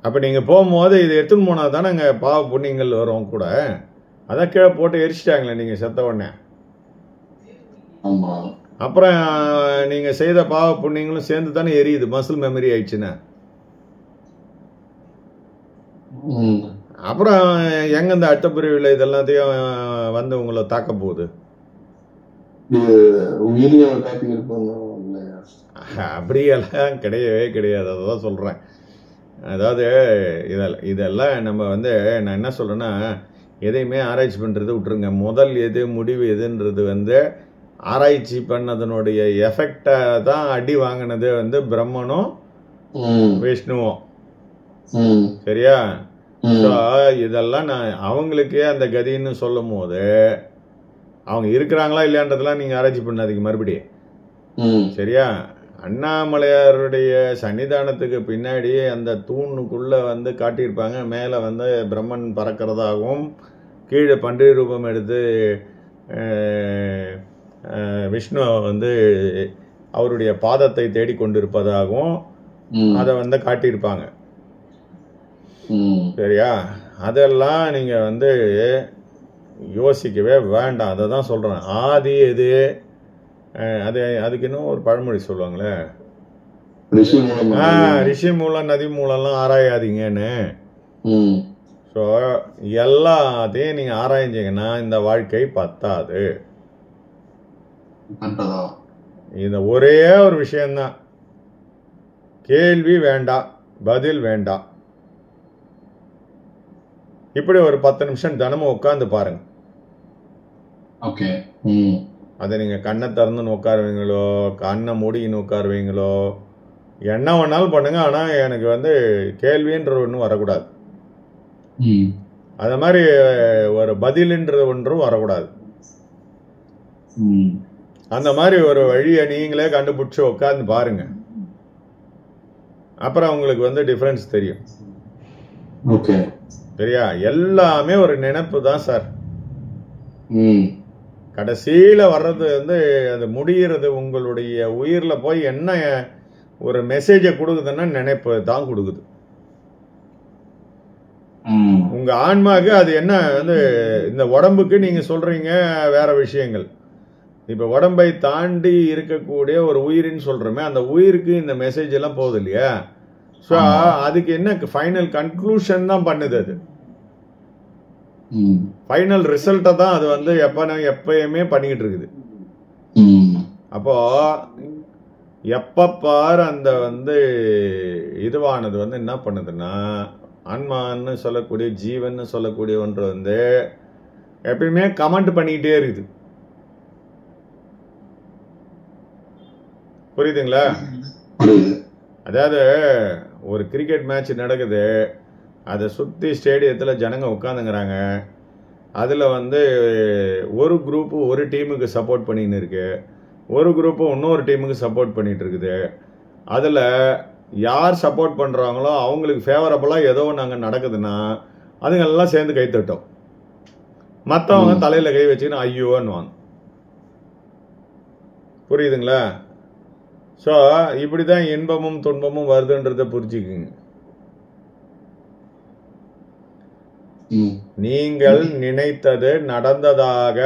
அப்போ நீங்கள் போகும்போது இது எடுத்துன்னு போனால் தானே அங்கே பாவ புண்ணியங்கள் வரும் கூட. அதான் கீழே போட்டு எரிச்சிட்டாங்களே நீங்கள் செத்த உடனே. அப்புறம் நீங்கள் செய்த பாவ புண்ணியங்களும் சேர்ந்து தானே எரியுது, மசில் மெமரி ஆயிடுச்சுன்னா. அப்புறம் எங்க இந்த அடுத்த பிரிவில் இதெல்லாத்தையும் வந்து உங்களை தாக்க போகுது? அப்படியெல்லாம் கிடையவே கிடையாது. அதான் சொல்கிறேன். அதாவது இதெல்லாம் நம்ம வந்து நான் என்ன சொல்கிறேன்னா, எதையுமே ஆராய்ச்சி பண்ணுறது விட்டுருங்க. முதல் எது முடிவு எதுன்றது வந்து ஆராய்ச்சி பண்ணதனுடைய எஃபெக்டை தான் அடி வாங்கினது வந்து பிரம்மனும் விஷ்ணுவும். சரியா? இதெல்லாம் நான் அவங்களுக்கே அந்த கதின்னு சொல்லும் போது அவங்க இருக்கிறாங்களா இல்லையான்றதெல்லாம் நீங்க ஆராய்ச்சி பண்ணாதீங்க மறுபடியும். சரியா? அண்ணாமலையாருடைய சன்னிதானத்துக்கு பின்னாடி அந்த தூணுக்குள்ள வந்து காட்டியிருப்பாங்க. மேலே வந்து பிரம்மன் பறக்கிறதாகவும் கீழே பன்றி ரூபம் எடுத்து விஷ்ணு வந்து அவருடைய பாதத்தை தேடிக்கொண்டிருப்பதாகவும் அதை வந்து காட்டியிருப்பாங்க. சரியா? அதெல்லாம் நீங்க வந்து யோசிக்கவே வேண்டாம். அதை தான் சொல்றேன். ஆதி எது அது அதுக்கு இன்னும் ஒரு பழமொழி சொல்லுவாங்களே, ரிஷி மூலம் நதி மூலம்லாம் ஆராயாதீங்கன்னு. ஸோ எல்லாத்தையும் நீங்க ஆராய்ஞ்சீங்கன்னா இந்த வாழ்க்கை பத்தாது. இந்த ஒரே ஒரு விஷயம்தான், கேள்வி வேண்டாம், பதில் வேண்டாம். இப்படி ஒரு 10 நிமிஷம் தினமும் உட்காந்து பாருங்க. அதை நீங்க கண்ணை திறந்துன்னு உட்காருவீங்களோ, கண்ணை மூடின்னு உட்காருவீங்களோ, என்ன வேணாலும் பண்ணுங்க. ஆனா எனக்கு வந்து கேள்வின்ற ஒன்றும் வரக்கூடாது. அது மாதிரி ஒரு பதில்ன்றது ஒன்றும் வரக்கூடாது. அந்த மாதிரி ஒரு வழியை நீங்களே கண்டுபிடிச்சு உட்காந்து பாருங்க. அப்புறம் உங்களுக்கு வந்து டிஃபரன்ஸ் தெரியும். சரியா? எல்லாமே ஒரு நினைப்பு தான் சார். கடைசியில வர்றது வந்து அது முடிகிறது உங்களுடைய உயிர்ல போய் என்ன ஒரு மெசேஜை கொடுக்குதுன்னா நினைப்பு தான் கொடுக்குது. உங்க ஆன்மாக்கு அது என்ன வந்து இந்த உடம்புக்கு நீங்க சொல்றீங்க வேற விஷயங்கள். இப்ப உடம்பை தாண்டி இருக்கக்கூடிய ஒரு உயிரின்னு சொல்றோமே, அந்த உயிருக்கு இந்த மெசேஜ் எல்லாம் போகுது இல்லையா? ஸோ அதுக்கு என்ன ஃபைனல் கன்க்ளூஷன் தான் பண்ணுது. அது ஃபைனல் ரிசல்ட்டை தான் அது வந்து எப்பயுமே பண்ணிக்கிட்டு இருக்குது. அப்போ எப்ப பாரு அந்த வந்து இதுவானது வந்து என்ன பண்ணுதுன்னா, ஆன்மான்னு சொல்லக்கூடிய ஜீவன் சொல்லக்கூடிய ஒன்று வந்து எப்பயுமே கமெண்ட் பண்ணிக்கிட்டே இருக்குது. புரியுதுங்களா? அதாவது ஒரு கிரிக்கெட் மேட்ச் நடக்குது, அதை சுற்றி ஸ்டேடியத்தில் ஜனங்க உட்காந்துங்கிறாங்க. அதில் வந்து ஒரு குரூப்பு ஒரு டீமுக்கு சப்போர்ட் பண்ணின்னு இருக்கு, ஒரு குரூப்பு இன்னொரு டீமுக்கு சப்போர்ட் பண்ணிட்டு இருக்குது. அதில் யார் சப்போர்ட் பண்ணுறாங்களோ அவங்களுக்கு ஃபேவரபுளாக ஏதோ நாங்கள் நடக்குதுன்னா அதுங்கெல்லாம் சேர்ந்து கை தட்டோம். மற்றவங்க தலையில் கை வச்சுக்கின்னு ஐயோன்னுவாங்க. புரியுதுங்களா? ஸோ இப்படி தான் இன்பமும் துன்பமும் வருதுன்றதை புரிஞ்சுக்குங்க. நீங்கள் நினைத்தது நடந்ததாக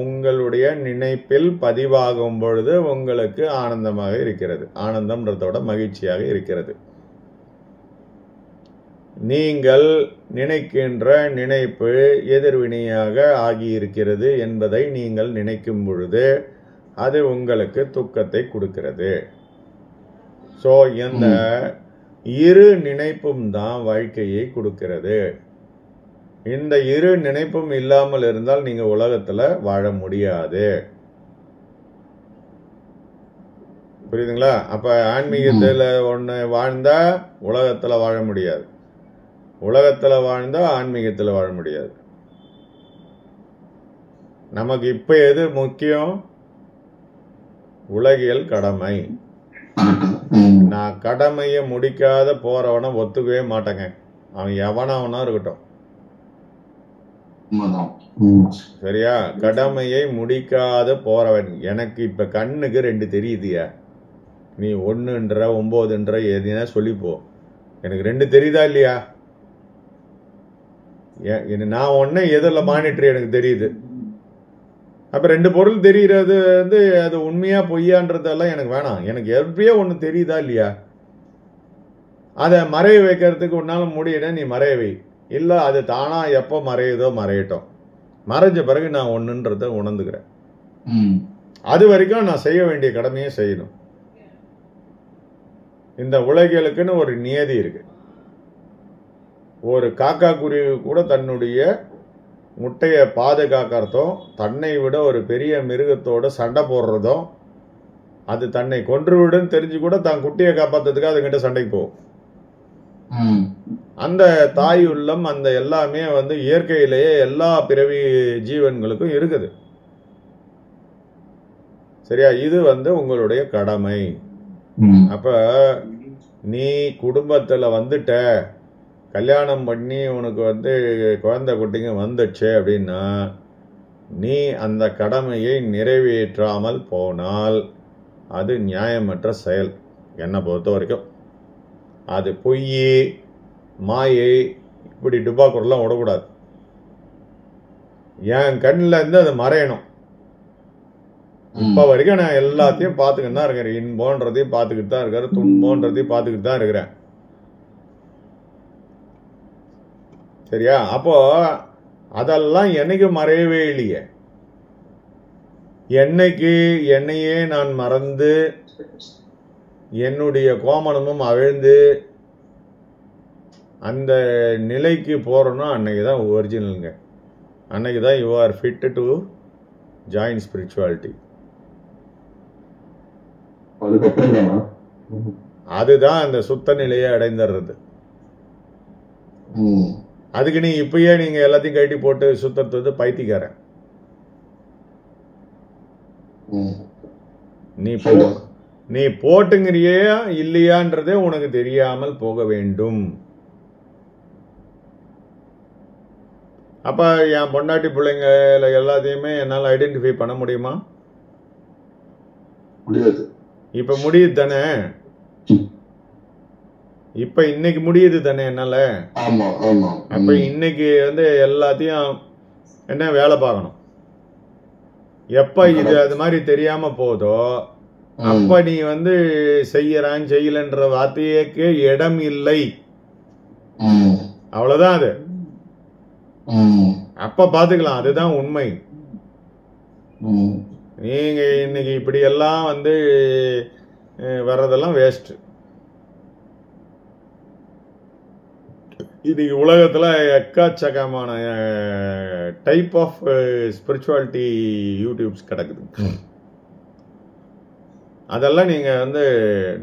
உங்களுடைய நினைப்பில் பதிவாகும் பொழுது உங்களுக்கு ஆனந்தமாக இருக்கிறது. ஆனந்தம்ன்றதோட மகிழ்ச்சியாக இருக்கிறது. நீங்கள் நினைக்கின்ற நினைப்பு எதிர்வினையாக ஆகியிருக்கிறது என்பதை நீங்கள் நினைக்கும் பொழுது அது உங்களுக்கு துக்கத்தை கொடுக்கிறது. ஸோ இந்த இரு நினைப்பும் தான் வாழ்க்கையை கொடுக்கிறது. இந்த இரு நினைப்பும் இல்லாமல் இருந்தால் நீங்க உலகத்துல வாழ முடியாது. புரியுதுங்களா? அப்ப ஆன்மீகத்துல ஒண்ணு வாழ்ந்தா உலகத்துல வாழ முடியாது, உலகத்துல வாழ்ந்தா ஆன்மீகத்துல வாழ முடியாது. நமக்கு இப்ப எது முக்கியம்? உலகியல் கடமை. நான் கடமையை முடிக்காத போறவனை ஒத்துக்கவே மாட்டேங்க. அவன் எவனா இருக்கட்டும், சரியா? கடமையை முடிக்காத போறவன். எனக்கு இப்ப கண்ணுக்கு 2 தெரியுதியா, நீ 1ன்ற 9ன்ற எதுனா சொல்லிப்போ, எனக்கு 2 தெரியுதா இல்லையா? நான் ஒன்ன எதில் மானிட்டர் எனக்கு தெரியுது. அப்ப 2 பொருள் தெரிகிறது வந்து அது உண்மையா பொய்யான்றதெல்லாம் எனக்கு வேணாம். எனக்கு எப்படியோ ஒண்ணு தெரியுதா இல்லையா? அதை மறைய வைக்கிறதுக்கு உன்னால முடியல, நீ மறைய வை. இல்ல அது தானா எப்போ மறையுதோ மறையட்டும். மறைஞ்ச பிறகு நான் ஒண்ணுன்றத உணர்ந்துக்கிறேன். அது வரைக்கும் நான் செய்ய வேண்டிய கடமையை செய்யணும். இந்த உலகியலுக்குன்னு ஒரு நியதி இருக்கு. ஒரு காக்கா குருவி கூட தன்னுடைய முட்டையை பாதுகாக்கிறதும், தன்னை விட ஒரு பெரிய மிருகத்தோட சண்டை போடுறதும், அது தன்னை கொன்றுவிடும் தெரிஞ்சு கூட தான் குட்டியை காப்பாத்துறதுக்கு அதுகிட்ட சண்டைக்கு போகும். அந்த தாய் உள்ளம், அந்த எல்லாமே வந்து இயற்கையிலேயே எல்லா பிறவி ஜீவன்களுக்கும் இருக்குது. சரியா? இது வந்து உங்களுடைய கடமை. அப்ப நீ குடும்பத்துல வந்துட்ட, கல்யாணம் பண்ணி உனக்கு வந்து குழந்தை குட்டிங்க வந்துச்சு அப்படின்னா, நீ அந்த கடமையை நிறைவேற்றாமல் போனால் அது நியாயமற்ற செயல். என்னை பொறுத்த வரைக்கும் அது பொய், மாயை, இப்படி டுபாக்கூரெல்லாம் விடக்கூடாது. என் கண்ணில் இருந்து அது மறையணும். இப்ப வரைக்கும் நான் எல்லாத்தையும் பார்த்துக்கிட்டு தான் இருக்கிறேன். இன்போன்றதையும் பார்த்துக்கிட்டு தான் இருக்கிறேன், துன்போன்றதையும் பார்த்துக்கிட்டு தான் இருக்கிறேன். சரியா? அப்போ அதெல்லாம் என்னைக்கு மறையவே இல்லையே. என்னைக்கு என்னையே நான் மறந்து என்னுடைய கோமணமும் அவிழ்ந்து அந்த நிலைக்கு போறோம்னா அன்னைக்கு தான் ஒரிஜினலுங்க. அன்னைக்கு தான் you are fit to join spirituality. அதுதான் அந்த சுத்த நிலையை அடைந்துடுறது. அதுக்கு நீ இப்பயே நீங்க எல்லாத்தையும் கட்டி போட்டு சுத்தறது வந்து பைத்தியக்காரன். நீ போட்டுங்கிறியா இல்லையான்றதே உனக்கு தெரியாமல் போக வேண்டும். அப்ப என் பொண்டாட்டி பிள்ளைங்க எல்லாத்தையுமே என்னால் ஐடென்டிஃபை பண்ண முடியுமா? முடியாது. இப்ப முடியுது தானே? இப்ப இன்னைக்கு முடியுது தானே என்னால? அப்ப இன்னைக்கு வந்து எல்லாத்தையும் என்ன வேலை பார்க்கணும். எப்ப இது அது மாதிரி தெரியாம போதோ அப்ப நீ வந்து செய்யறான் செய்யலன்ற வார்த்தையேக்கு இடம் இல்லை. அவ்வளவுதான். அது அப்ப பாத்துக்கலாம். அதுதான் உண்மை. நீங்க இன்னைக்கு இப்படி எல்லாம் வந்து வர்றதெல்லாம் வேஸ்ட். இது உலகத்துல எக்காச்சக்கமான டைப் ஆஃப் ஸ்பிரிச்சுவாலிட்டி யூடியூப்ஸ் கிடக்குது. அதெல்லாம் நீங்க வந்து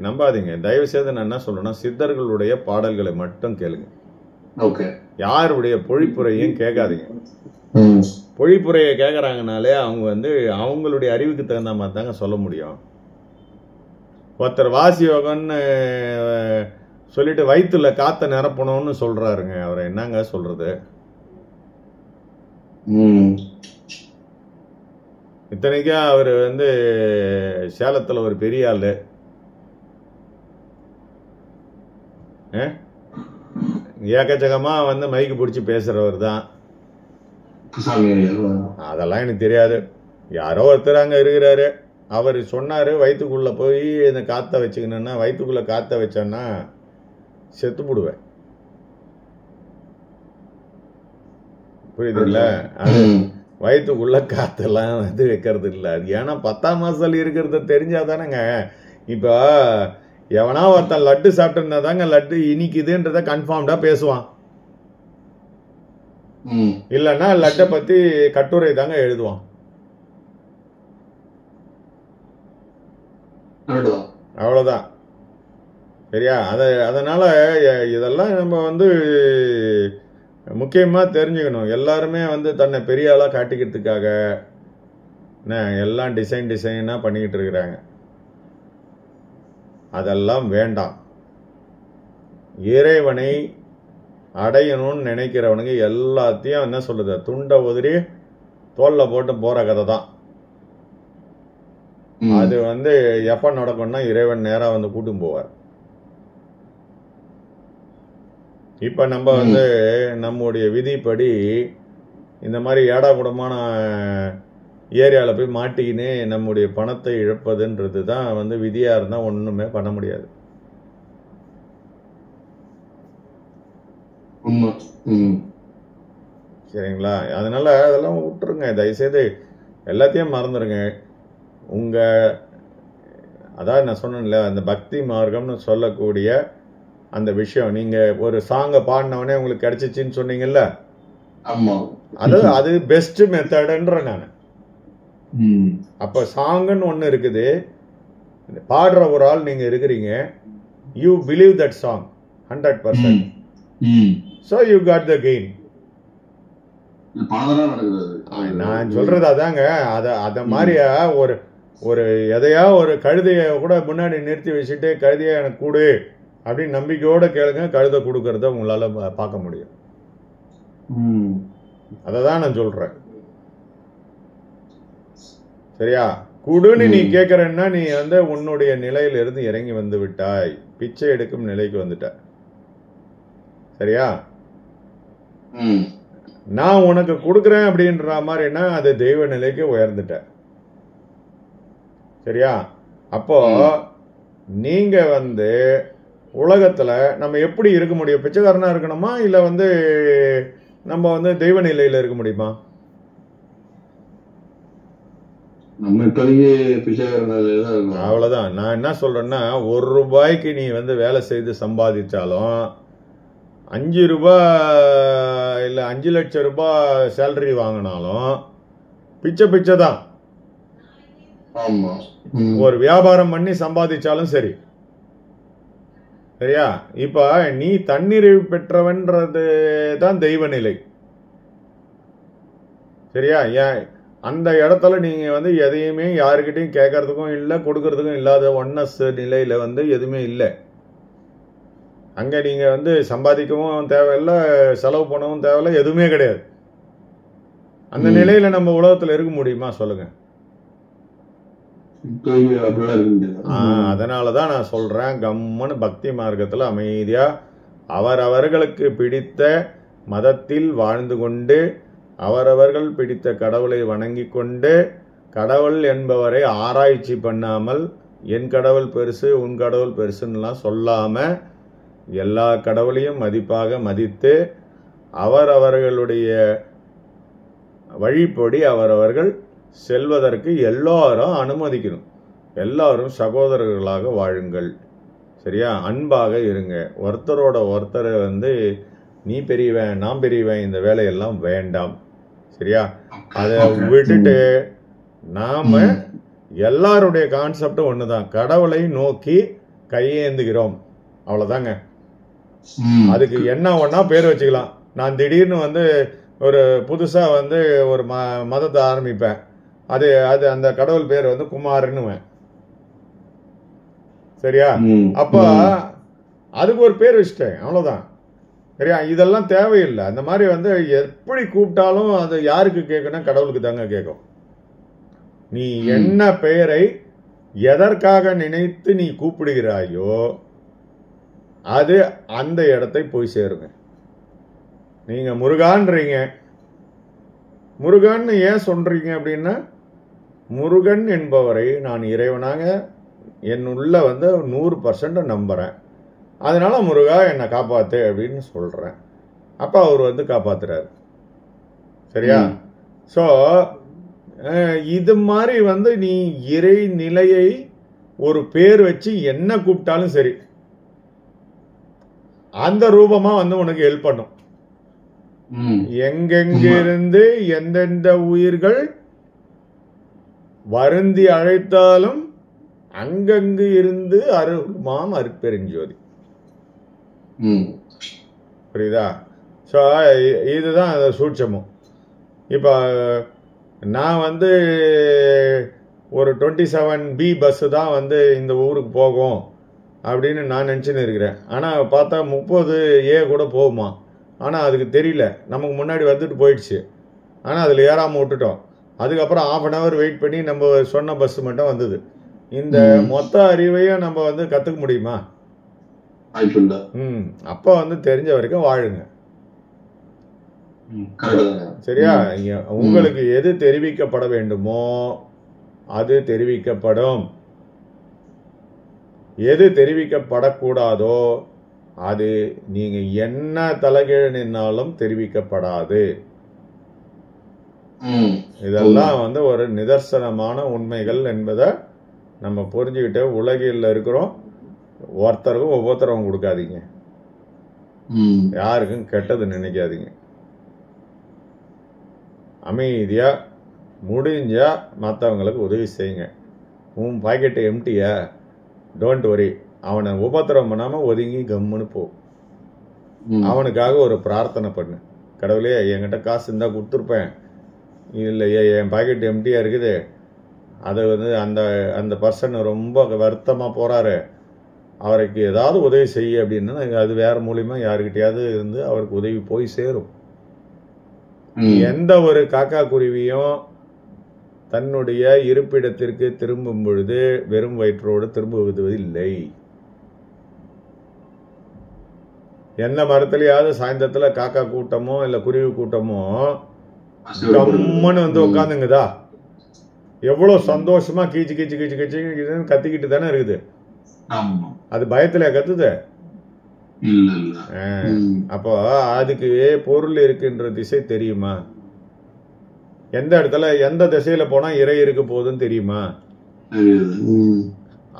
நம்பாதீங்க. தயவு செய்து நான் என்ன சொல்றேன்னா, சித்தர்களுடைய பாடல்களை மட்டும் கேளுங்க. யாருடைய பொழிப்புரையும் கேட்காதீங்க. பொழிப்புரையை கேட்கறாங்கனாலே அவங்க வந்து அவங்களுடைய அறிவுக்கு தகுந்த மாதிரி தாங்க சொல்ல முடியும். ஒருத்தர் வாசி யோகன்னு சொல்லிட்டு வயிற்றுல காத்த நிரப்பணும்னு சொல்றாருங்க. அவரை என்னங்க சொல்றது? இத்தனைக்கும் அவர் வந்து சேலத்துல ஒரு பெரிய ஆளு. ஏக்கச்சக்கமா வந்து மைக்கு பிடிச்சி பேசுறவர் தான். குப்புசாமி ஐயா. அதெல்லாம் எனக்கு தெரியாது. யாரோ ஒருத்தர் அங்க இருக்கிறாரு. அவர் சொன்னாரு வயிற்றுக்குள்ள போய் இந்த காத்த வச்சுக்கணும்னா, வயிற்றுக்குள்ள காத்த வச்சோன்னா செத்து போடுவேன். புரியுதுல்ல? அது ம். வயிற்றுக்குள்ள காத்தெல்லாம் வந்து வைக்கிறது இல்லை. அது ஏன்னா 10ஆம் மாசத்துல இருக்கிறத தெரிஞ்சாதானேங்க. இப்போ எவனா ஒருத்தன் லட்டு சாப்பிட்டு தாங்க லட்டு இனிக்குதுன்றத கன்ஃபார்ம்டா பேசுவான். ம். இல்லைன்னா லட்டை பத்தி கட்டுரை தாங்க எழுதுவான். கரெக்ட் தான். அவ்வளவுதான். சரியா? அதனால இதெல்லாம் நம்ம வந்து முக்கியமா தெரிஞ்சுக்கணும். எல்லாருமே வந்து தன்னை பெரிய ஆளா காட்டிக்கிறதுக்காக என்ன எல்லாம் டிசைனா பண்ணிக்கிட்டு இருக்கிறாங்க. அதெல்லாம் வேண்டாம். இறைவனை அடையணும்னு நினைக்கிறவனுங்க எல்லாத்தையும் என்ன சொல்லுது, துண்டை உதிரி தோல்ல போட்டு போற கதை தான். ம். அது வந்து எப்ப நடக்கும்னா இறைவன் நேரா வந்து கூட்டும் போவார். இப்ப நம்ம வந்து நம்முடைய விதிப்படி இந்த மாதிரி ஏடாகுடமான ஏரியாவில் போய் மாட்டிக்கின்னு நம்முடைய பணத்தை இழப்பதுன்றது தான் வந்து விதியா இருந்தா ஒண்ணுமே பண்ண முடியாது. உண்மை. ம். சரிங்களா? அதனால அதெல்லாம் விட்டுருங்க. தயவுசெய்து எல்லாத்தையும் மறந்துடுங்க. உங்க அதாவது நான் சொன்னேன்ல, அந்த பக்தி மார்க்கம்னு சொல்லக்கூடிய அந்த விஷயம், நீங்க ஒரு சாங்கை பாடினவனே உங்களுக்கு கிடைச்சிச்சின்னு சொன்னீங்கல்ல, ஆமா. அது பெஸ்ட் மெத்தடுன்ற நான். ம். அப்ப சாங்குன்னு ஒண்ணு இருக்குது, பாடுற ஒரு ஆள் நீங்க இருக்கிறீங்க, you believe that song 100%. Hmm. So you got the gain. இது பலதடவை நடக்குது அது. நான் சொல்றது அதாங்க. அத மாதிரியா ஒரு எதையா ஒரு கழுதைய கூட முன்னாடி நிறுத்தி வச்சுட்டு கழுதையா எனக்கு கூடு அப்படின்னு நம்பிக்கையோட கேளுங்க, கழுதை கொடுக்கறத உங்களால பார்க்க முடியும். ம். அதை தான் நான் சொல்றேன். சரியா? குடுன்னு நீ கேட்கறன்னா நீ வந்து உன்னுடைய நிலையிலிருந்து இறங்கி வந்து விட்டாய், பிச்சை எடுக்கும் நிலைக்கு வந்துட்ட. சரியா? ம். நான் உனக்கு கொடுக்குறேன் அப்படின்ற மாதிரின்னா அது தெய்வ நிலைக்கு உயர்ந்துட்ட. சரியா? அப்போ நீங்க வந்து உலகத்துல நம்ம எப்படி இருக்க முடியும்? பிச்சைக்காரனா இருக்கணுமா இல்ல வந்து நம்ம வந்து தெய்வ நிலையில இருக்க முடியுமா? நம்ம இப்போதைக்கு பிச்சைக்காரன். அவ்வளவுதான். நான் என்ன சொல்றேன்னா, ₹1 நீ வந்து வேலை செய்து சம்பாதிச்சாலும் 5 ரூபாய் இல்ல 5 லட்சம் ரூபாய் சேலரி வாங்கினாலும் பிச்சை தான். ஆமா. ஒரு வியாபாரம் பண்ணி சம்பாதிச்சாலும் சரி. சரியா? இப்ப நீ தன்னிறைவு பெற்றவன்றது தான் தெய்வ நிலை. சரியா? ஏன் அந்த இடத்துல நீங்க வந்து எதையுமே யாருக்கிட்டையும் கேட்கறதுக்கும் இல்லை, கொடுக்கறதுக்கும் இல்லாத ஒன்னஸ் நிலையில வந்து எதுவுமே இல்லை. அங்க நீங்க வந்து சம்பாதிக்கவும் தேவையில்லை, செலவு பண்ணவும் தேவையில்லை, எதுவுமே கிடையாது. அந்த நிலையில நம்ம உலகத்துல இருக்க முடியுமா சொல்லுங்க? அதனாலதான் நான் சொல்றேன், கம்மனு பக்தி மார்க்கத்துல அமைதியா அவரவர்களுக்கு பிடித்த மதத்தில் வாழ்ந்து கொண்டு அவரவர்கள் பிடித்த கடவுளை வணங்கி கொண்டு, கடவுள் என்பவரை ஆராய்ச்சி பண்ணாமல் என் கடவுள் பெருசு உன் கடவுள் பெருசுன்னெலாம் சொல்லாம எல்லா கடவுளையும் மதிப்பாக மதித்து அவரவர்களுடைய வழிப்படி அவரவர்கள் செல்வதற்கு எல்லாரும் அனுமதிக்கணும். எல்லாரும் சகோதரர்களாக வாழுங்கள். சரியா? அன்பாக இருங்க. ஒருத்தரோட ஒருத்தர் வந்து நீ பெரியவன் நான் பெரியவன் இந்த வேலையெல்லாம் வேண்டாம். சரியா? அதை விட்டுட்டு நாம எல்லாருடைய கான்செப்டும் ஒண்ணுதான், கடவுளை நோக்கி கையேந்துகிறோம். அவ்வளவுதாங்க. அதுக்கு என்ன ஒன்னா பேர் வச்சுக்கலாம். நான் திடீர்னு வந்து ஒரு புதுசா வந்து ஒரு மதத்தை ஆரம்பிப்பேன். அது அது அந்த கடவுள் பேர் வந்து குமார்னுவேன். சரியா? அப்ப அதுக்கு ஒரு பேர் வச்சுட்டேன், அவ்வளவுதான். சரியா? இதெல்லாம் தேவையில்லை. அந்த மாதிரி வந்து எப்படி கூப்பிட்டாலும் அது யாருக்கு கேட்கணும்? கடவுளுக்கு தாங்க கேட்கும். நீ என்ன பெயரை எதற்காக நினைத்து நீ கூப்பிடுகிறாயோ அது அந்த இடத்தை போய் சேருங்க. நீங்க முருகான்றீங்க. முருகன் ஏன் சொல்றீங்க அப்படின்னா, முருகன் என்பவரை நான் இறைவனாக என்னுள்ள 100% நம்புறேன். அதனால முருகா என்னை காப்பாத்து அப்படின்னு சொல்றேன். அப்ப அவர் காப்பாத்துறாரு. சரியா? ஸோ இது மாதிரி நீ இறை நிலையை ஒரு பேர் வச்சு என்ன கூப்பிட்டாலும் சரி, அந்த ரூபமா உனக்கு ஹெல்ப் பண்ணும். எங்கெங்கிருந்து எந்தெந்த உயிர்கள் வருந்தி அழைத்தாலும் அங்கங்கு இருந்து அருள்மாம் அருட்பெருஞ்சோதி. புரியுதா? ஸோ இதுதான் சூட்சமும். இப்போ நான் ஒரு 27B பஸ்ஸு தான் இந்த ஊருக்கு போகும் அப்படின்னு நான் நினச்சின்னு இருக்கிறேன். ஆனால் பார்த்தா 30A கூட போகுமா? ஆனால் அதுக்கு தெரியல, நமக்கு முன்னாடி வந்துட்டு போயிடுச்சு. ஆனால் அதில் ஏறாமல் விட்டுட்டோம். அதுக்கப்புறம் 1/2 hour வெயிட் பண்ணி நம்ம சொன்ன பஸ் மட்டும் வந்தது. இந்த மொத்த அறிவையும் நம்ம கற்றுக்க முடியுமா? அப்போ தெரிஞ்ச வரைக்கும் வாழுங்க. சரியா? உங்களுக்கு எது தெரிவிக்கப்பட வேண்டுமோ அது தெரிவிக்கப்படும். எது தெரிவிக்கப்படக்கூடாதோ அது நீங்க என்ன தலைகீழ நின்னாலும் தெரிவிக்கப்படாது. இதெல்லாம் ஒரு நிதர்சனமான உண்மைகள் என்பதை நம்ம புரிஞ்சுக்கிட்டு உலகில் இருக்கிறோம். ஒருத்தருக்கும் ஒவ்வொருத்தரவும் கொடுக்காதீங்க, யாருக்கும் கெட்டது நினைக்காதீங்க. அமைதியா முடிஞ்சா மற்றவங்களுக்கு உதவி செய்யுங்க. உன் பாக்கெட்டு எம்டியா, டோன்ட் வரி. அவனை உபத்திரம் பண்ணாம ஒதுங்கி கம்முன்னு போ. அவனுக்காக ஒரு பிரார்த்தனை பண்ணு. கடவுளே, என்கிட்ட காசு இருந்தா கொடுத்துருப்பேன், இல்லையே என் பாக்கெட் எம்டியா இருக்குது, அதை அந்த அந்த பர்சன் ரொம்ப வருத்தமா போறாரு, அவருக்கு ஏதாவது உதவி செய்ய அப்படின்னா அது வேற மூலியமா யாருக்கிட்டையாவது அவருக்கு உதவி போய் சேரும். எந்த ஒரு காக்கா குருவியும் தன்னுடைய இருப்பிடத்திற்கு திரும்பும் பொழுது வெறும் வயிற்றோடு திரும்புவது இல்லை. எந்த மரத்திலேயாவது சாயந்தரத்துல காக்கா கூட்டமோ இல்ல குருவி கூட்டமோ கம்மன்னு உட்காந்துங்குதா? எவ்வளவு சந்தோஷமா கீச்சு கீச்சு கீச்சு கீச்சு கத்திக்கிட்டு தானே இருக்குது. அது பயத்துல கத்துது. அப்போ அதுக்கு பொருள் இருக்குன்ற திசை தெரியுமா? எந்த இடத்துல எந்த திசையில போனா இறை இருக்க போகுதுன்னு தெரியுமா?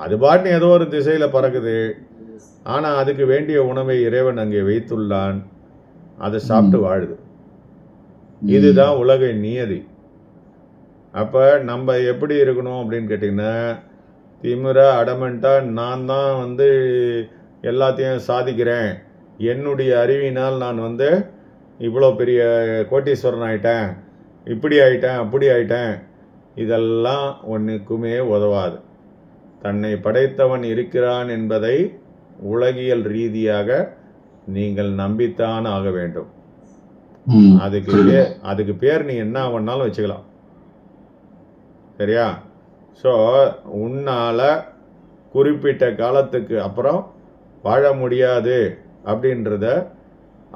அது பாட்டு ஏதோ ஒரு திசையில பறக்குது. ஆனா அதுக்கு வேண்டிய உணவை இறைவன் அங்கே வைத்துள்ளான், அதை சாப்பிட்டு வாழுது. இதுதான் உலக நியதி. அப்ப நம்ம எப்படி இருக்கணும் அப்படின்னு கேட்டீங்கன்னா, திமிரா அடமெண்டா நான் தான் எல்லாத்தையும் சாதிக்கிறேன், என்னுடைய அறிவினால் நான் இவ்வளோ பெரிய கோட்டீஸ்வரன் ஆயிட்டேன், இப்படி ஆயிட்டேன் அப்படி ஆயிட்டேன், இதெல்லாம் ஒன்றுக்குமே உதவாது. தன்னை படைத்தவன் இருக்கிறான் என்பதை உலகியல் ரீதியாக நீங்கள் நம்பித்தான் ஆக வேண்டும். அதுக்கு பேர் நீ என்ன வேணாலும் வச்சுக்கலாம். சரியா? ஸோ உன்னால குறிப்பிட்ட காலத்துக்கு அப்புறம் வாழ முடியாது அப்படின்றத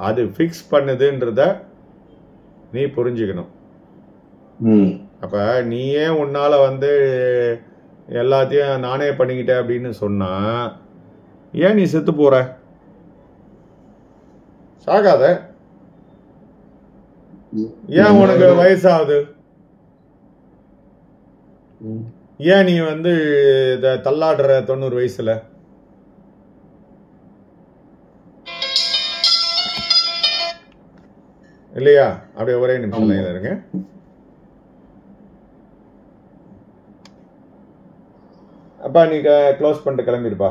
அது ஃபிக்ஸ் பண்ணுதுன்றத நீ புரிஞ்சுக்கணும். அப்ப நீயே உன்னால எல்லாத்தையும் நானே பண்ணிக்கிட்டேன் அப்படின்னு சொன்னா ஏன் நீ செத்து போற? சாகாத. ஏன் உனக்கு வயசாகுது? ஏன் நீ தள்ளாடுற 90 வயசுல? இல்லையா? அப்படியே ஒரே நிமிஷம் இருங்க. அப்பா நீ க்ளோஸ் பண்ணிட்டு கிளம்பிருப்பா.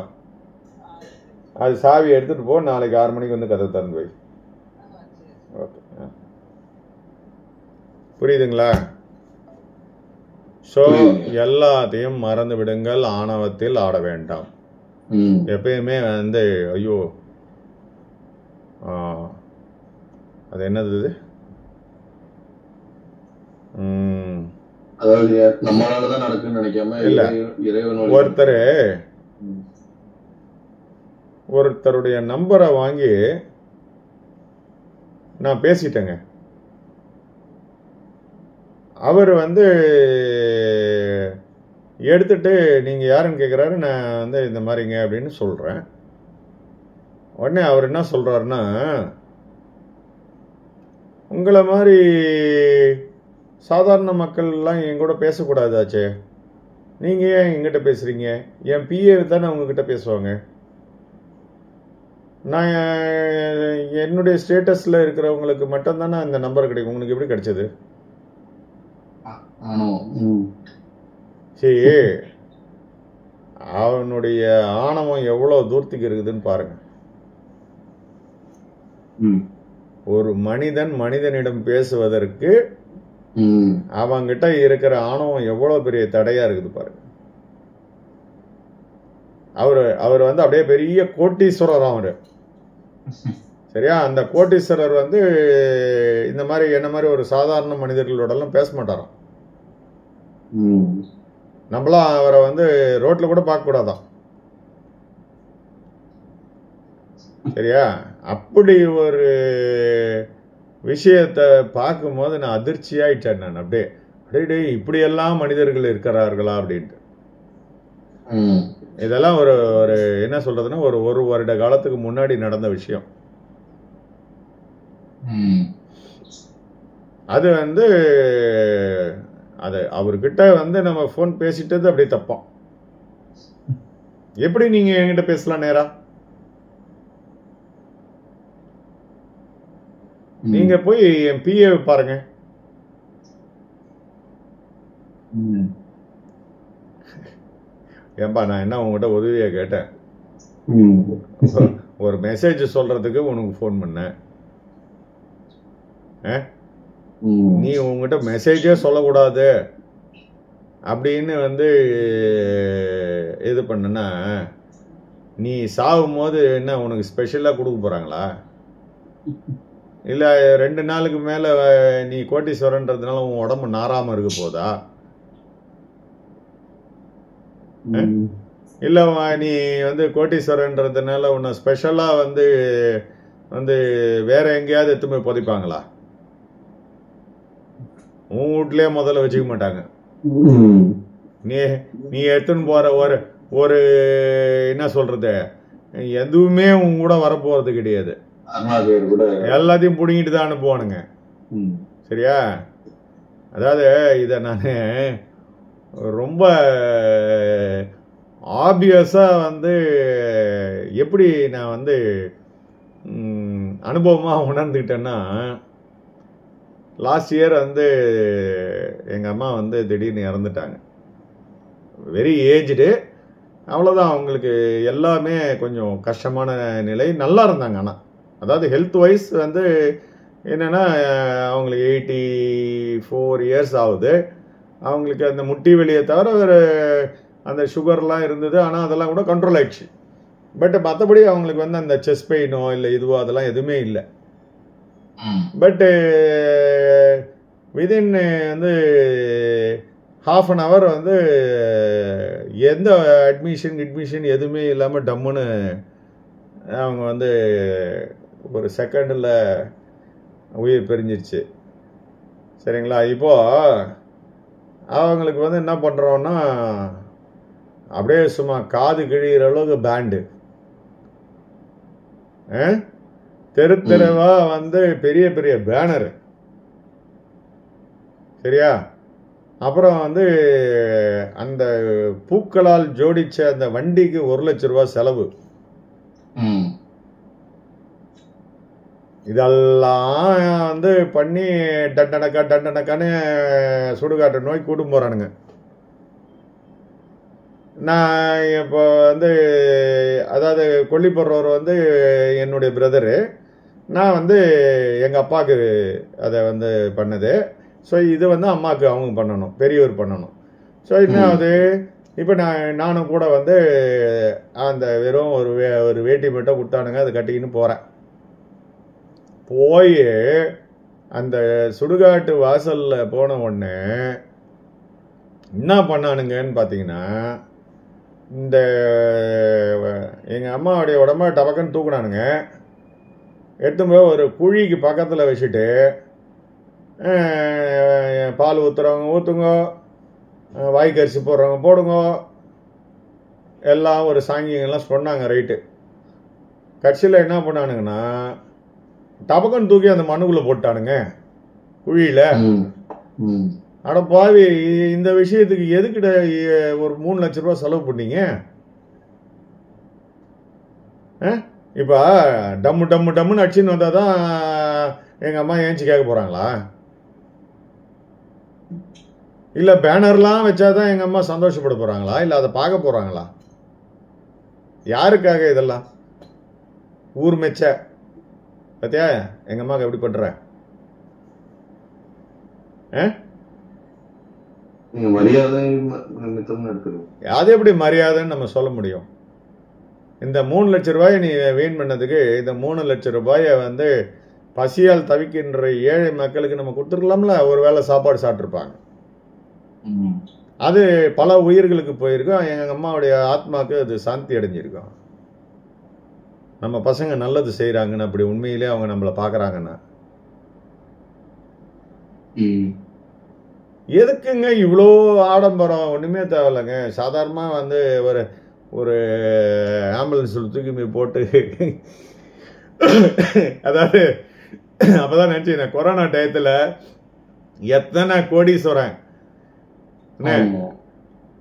அது சாவி எடுத்துட்டு போ, நாளைக்கு 6 மணிக்கு கதை திறந்து வை. ஓகே, புரியுதுங்களா? ஸோ எல்லாத்தையும் மறந்து விடுங்கள், ஆணவத்தில் ஆட வேண்டாம். எப்பயுமே ஐயோ அது என்னது இது, ஒருத்தருடைய நம்பரை வாங்கி நான் பேசிட்டேங்க. அவர் வந்து எடுத்துட்டு நீங்கள் யாருன்னு கேட்குறாரு. நான் வந்து இந்த மாதிரிங்க அப்படின்னு சொல்கிறேன். உடனே அவர் என்ன சொல்கிறாருன்னா, உங்களை மாதிரி சாதாரண மக்கள்லாம் என் கூட பேசக்கூடாதாச்சே, நீங்கள் ஏன் எங்கிட்ட பேசுகிறீங்க? என் பிஏ தானே உங்ககிட்ட பேசுவாங்க. நான் என்னுடைய ஸ்டேட்டஸில் இருக்கிறவங்களுக்கு மட்டும்தானே அந்த நம்பர் கிடைக்கும். உங்களுக்கு எப்படி கிடைச்சது? சரி, அவனுடைய ஆணவம் எவ்வளோ தூரத்துக்கு இருக்குதுன்னு பாருங்க. ஒரு மனிதன் மனிதனிடம் பேசுவதற்கு அவங்கிட்ட இருக்கிற ஆணவம் எவ்வளவு பெரிய தடையா இருக்குது பாருங்க. அவர் வந்து அப்படியே பெரிய கோட்டீஸ்வரர். அவரு சரியா? அந்த கோட்டீஸ்வரர் வந்து இந்த மாதிரி என்ன மாதிரி ஒரு சாதாரண மனிதர்களோட எல்லாம் பேச மாட்டாராம். நம்மளாம் அவரை வந்து ரோட்ல கூட பார்க்க கூடாதான். சரியா? அப்படி ஒரு விஷயத்தை பார்க்கும்போது நான் அதிர்ச்சி ஆயிட்டேன். நான் அப்படியே அப்படியே இப்படியெல்லாம் மனிதர்கள் இருக்கிறார்களா அப்படின்ட்டு. இதெல்லாம் ஒரு ஒரு என்ன சொல்றதுன்னா ஒரு வருட காலத்துக்கு முன்னாடி நடந்த விஷயம். அது வந்து அது அவர்கிட்ட வந்து நம்ம போன் பேசிட்டது அப்படியே தப்போம். எப்படி நீங்க என்கிட்ட பேசலாம் நேரா? நீங்க போய் என் பிஏ பாருங்க. ஏன்பா நான் என்ன உங்ககிட்ட உதவியா கேட்டேன்? ஒரு மெசேஜ் சொல்றதுக்கு உனக்கு போன் பண்ணேன். நீ உங்ககிட்ட மெசேஜே சொல்லக்கூடாது அப்படின்னு வந்து இது பண்ணுனா, நீ சாகும் போது என்ன உனக்கு ஸ்பெஷலா கொடுக்க போறாங்களா? இல்ல 2 நாளுக்கு மேல நீ கோட்டீஸ்வரன்றதுனால உன் உடம்பு நாராம இருக்க போதா? இல்ல நீ வந்து கோட்டீஸ்வரன்றதுனால உன்னை ஸ்பெஷலா வந்து வந்து வேற எங்கேயாவது எடுத்து போய் புதைப்பாங்களா? உன் வீட்லயே முதல்ல வச்சுக்க மாட்டாங்க. நீ எடுத்துன்னு போற ஒரு ஒரு என்ன சொல்றது, எதுவுமே உன் கூட வரப்போறது கிடையாது. எல்லாத்தையும் புடுங்கிட்டு தான் அனுப்புவானுங்க. சரியா? அதாவது இத நான் ரொம்ப ஆப்வியஸா வந்து எப்படி நான் வந்து அனுபவமா உணர்ந்துக்கிட்டேன்னா, லாஸ்ட் இயர் வந்து எங்க அம்மா வந்து திடீர்னு இறந்துட்டாங்க. Very aged. அவ்வளோதான். அவங்களுக்கு எல்லாமே கொஞ்சம் கஷ்டமான நிலை. நல்லா இருந்தாங்க. ஆனால் அதாவது ஹெல்த் வைஸ் வந்து என்னென்னா அவங்களுக்கு 84 இயர்ஸ் ஆகுது. அவங்களுக்கு அந்த முட்டி வெளியே தவிர வேறு அந்த சுகர்லாம் இருந்தது. ஆனால் அதெல்லாம் கூட கண்ட்ரோல் ஆயிடுச்சு. பட் மற்றபடி அவங்களுக்கு வந்து அந்த செஸ்ட் பெயினோ இல்லை இதுவோ அதெல்லாம் எதுவுமே இல்லை. பட்டு விதின் வந்து ½ அன் ஹவர் வந்து எந்த அட்மிஷன் எதுவுமே இல்லாமல் டம்முன்னு அவங்க வந்து ஒரு செகண்டில் உயிர் பிரிஞ்சிருச்சு. சரிங்களா? இப்போது அவங்களுக்கு வந்து என்ன பண்ணுறோன்னா, அப்படியே சும்மா காது கிழிகிற அளவுக்கு பேண்டு, தெருவா வந்து பெரிய பெரிய பேனரு. சரியா? அப்புறம் வந்து அந்த பூக்களால் ஜோடிச்ச அந்த வண்டிக்கு 1 லட்சம் ரூபாய் செலவு. இதெல்லாம் வந்து பண்ணி டண்டனக்கான்னு சுடுகாட்டு நோய் கூட்டும் போறானுங்க. நான் இப்போ வந்து அதாவது கொல்லிப்படுறவர் வந்து என்னுடைய பிரதரு. நான் வந்து எங்கள் அப்பாவுக்கு அதை வந்து பண்ணது. ஸோ இது வந்து அம்மாவுக்கு அவங்க பண்ணணும், பெரியவர் பண்ணணும். ஸோ என்ன ஆகுது, இப்போ நானும் கூட வந்து அந்த வெறும் ஒரு வேட்டி மட்டும் கொடுத்தானுங்க, அதை கட்டிக்கின்னு போகிறேன். போய் அந்த சுடுகாட்டு வாசலில் போன உடனே என்ன பண்ணானுங்கன்னு பார்த்தீங்கன்னா, இந்த எங்கள் அம்மாவுடைய உடம்ப டபக்குன்னு தூக்குனானுங்க. எடுத்துன்னு போய் ஒரு குழிக்கு பக்கத்தில் வச்சுட்டு பால் ஊற்றுறவங்க ஊற்றுங்க, வாய்க்கு அரிசி போடுறவங்க போடுங்க, எல்லாம் ஒரு சாங்கியங்கள்லாம் சொன்னாங்க. ரைட்டு. கட்சியில் என்ன பண்ணானுங்கன்னா டபக்கன் தூக்கி அந்த மண்ணுக்குள்ளே போட்டானுங்க குழியில். அட பாவி, இந்த விஷயத்துக்கு எதுக்கிட்ட ஒரு 3 லட்ச ரூபா செலவு பண்ணீங்க? இப்போ டம்மு டம்மு டம்முன்னு அடிச்சுன்னு வந்தால் தான் எங்கள் அம்மா ஏஞ்சி கேட்க போகிறாங்களா? இல்லை பேனர்லாம் வச்சாதான் எங்கள் அம்மா சந்தோஷப்பட போகிறாங்களா? இல்லை அதை பார்க்க போகிறாங்களா? யாருக்காக இதெல்லாம்? ஊர் மெச்ச பார்த்தியா எங்கள் அம்மாவுக்கு எப்படி பண்ணுற? அது எப்படி மரியாதைன்னு நம்ம சொல்ல முடியும்? இந்த 3 லட்ச ரூபாயை நீ வீண் பண்ணதுக்கு இந்த 3 லட்ச ரூபாயை வந்து பசியால் தவிக்கின்ற ஏழை மக்களுக்கு நம்ம கொடுத்துருக்கலாம்ல. ஒரு வேளை சாப்பாடு சாப்பிட்ருப்பாங்க. அது பல உயிர்களுக்கு போயிருக்கோம். எங்கள் அம்மாவுடைய ஆத்மாவுக்கு அது சாந்தி அடைஞ்சிருக்கும். நம்ம பசங்க நல்லது செய்கிறாங்கன்னு அப்படி உண்மையிலே அவங்க நம்மளை பார்க்குறாங்கன்னா எதுக்குங்க இவ்வளோ ஆடம்பரம்? ஒன்றுமே தேவையில்லைங்க. சாதாரணமாக வந்து ஒரு ஆம்புலன்ஸில் தூக்கி போட்டு அதாவது அப்போதான் நினச்சிக்கிறேன், கொரோனா டயத்தில் எத்தனை கோடீஸ்வரன்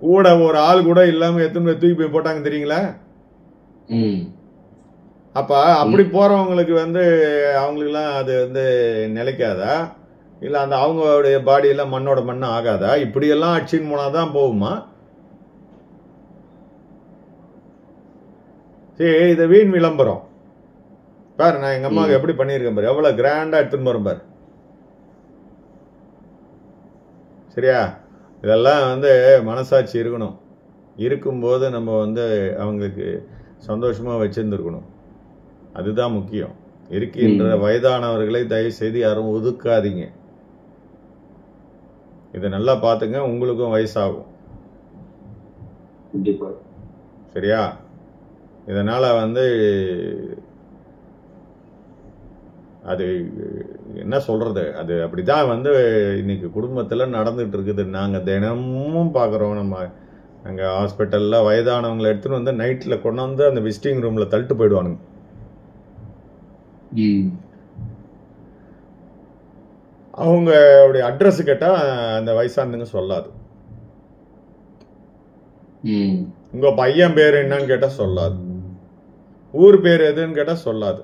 கூட ஒரு ஆள் கூட இல்லாமல் எத்தனை பேர் தூக்கி போய் போட்டாங்க தெரியுங்களா? அப்போ அப்படி போகிறவங்களுக்கு வந்து அவங்களுக்குலாம் அது வந்து நிலைக்காதா? இல்லை அந்த அவங்களுடைய பாடியெல்லாம் மண்ணோட மண்ணு ஆகாதா? இப்படியெல்லாம் அடிச்சின்னு போனால் தான் போகுமா? சரி, இதை வீண் விளம்பரம் பாரு. நான் எங்கள் அம்மாவுக்கு எப்படி பண்ணியிருக்கேன் பாரு, எவ்வளோ கிராண்டாக எடுத்துன்னு போகிறேன் பாரு. சரியா? இதெல்லாம் வந்து மனசாட்சி இருக்கணும். இருக்கும்போது நம்ம வந்து அவங்களுக்கு சந்தோஷமாக வச்சுருந்துருக்கணும். அதுதான் முக்கியம். இருக்கின்ற வயதானவர்களை தயவு செய்து யாரும் ஒதுக்காதீங்க. இதை நல்லா பார்த்துங்க, உங்களுக்கும் வயசாகும். சரியா? இதனால் வந்து அது என்ன சொல்கிறது, அது அப்படி தான் வந்து இன்னைக்கு குடும்பத்தில் நடந்துகிட்டு இருக்குது. நாங்கள் தினமும் பார்க்குறோம். நம்ம அங்கே ஹாஸ்பிட்டலில் வயதானவங்களை எடுத்துகிட்டு வந்து நைட்டில் கொண்டு வந்து அந்த விசிட்டிங் ரூமில் தள்ளிட்டு போயிடுவானுங்க. அவங்களுடைய அட்ரஸ் கேட்டால் அந்த வயசானதுங்க சொல்லாது. உங்கள் பையன் பேர் என்னன்னு கேட்டால் சொல்லாது. ஊர் பேர் எதுன்னு கேட்டால் சொல்லாது.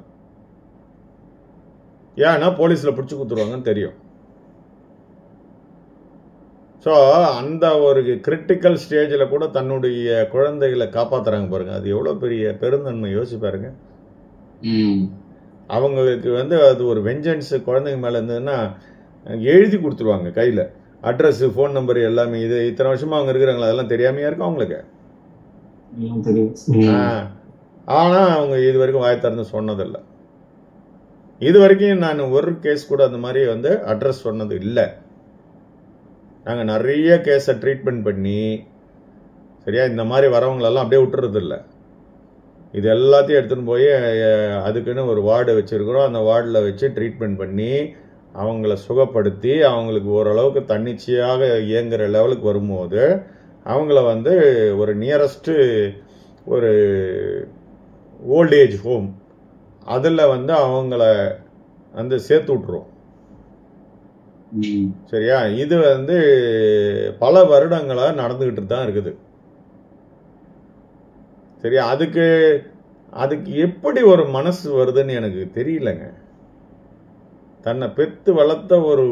ஏன்னா போலீஸில் பிடிச்சி கொடுத்துருவாங்கன்னு தெரியும். ஸோ அந்த ஒரு கிரிட்டிக்கல் ஸ்டேஜில் கூட தன்னுடைய குழந்தைகளை காப்பாற்றுறாங்க பாருங்க. அது எவ்வளோ பெரிய பெருந்தன்மை யோசிச்சு பாருங்க. அவங்களுக்கு வந்து அது ஒரு வெஞ்சன்ஸ் குழந்தைங்க மேலே இருந்ததுன்னா எழுதி கொடுத்துருவாங்க கையில், அட்ரஸ், ஃபோன் நம்பர் எல்லாமே. இது இத்தனை வருஷமாக அவங்க இருக்கிறாங்களா, அதெல்லாம் தெரியாமையா இருக்கும் அவங்களுக்கு. ஆனால் அவங்க இது வரைக்கும் வாய் திறந்து சொன்னதில்லை. இது வரைக்கும் நான் ஒரு கேஸ் கூட அந்த மாதிரி வந்து அட்ரஸ் சொன்னது இல்லை. நாங்கள் நிறைய கேஸை ட்ரீட்மெண்ட் பண்ணி சரியா இந்த மாதிரி வரவங்களெல்லாம் அப்படியே விட்டுறது இல்லை. இது எல்லாத்தையும் எடுத்துன்னு போய் அதுக்குன்னு ஒரு வார்டு வச்சுருக்கிறோம். அந்த வார்டில் வச்சு ட்ரீட்மெண்ட் பண்ணி அவங்கள சுகப்படுத்தி அவங்களுக்கு ஓரளவுக்கு தன்னிச்சையாக இயங்குகிற லெவலுக்கு வரும்போது அவங்கள வந்து ஒரு நியரஸ்ட்டு ஒரு ஓல்டேஜ் ஹோம் அதில் வந்து அவங்கள வந்து சேர்த்து விட்ருவோம். சரியா? இது வந்து பல வருடங்களாக நடந்துக்கிட்டு தான் இருக்குது. சரியா? அதுக்கு எப்படி ஒரு மனசு வருதுன்னு எனக்கு தெரியலங்க. தன்னை பெற்று வளர்த்த ஒரு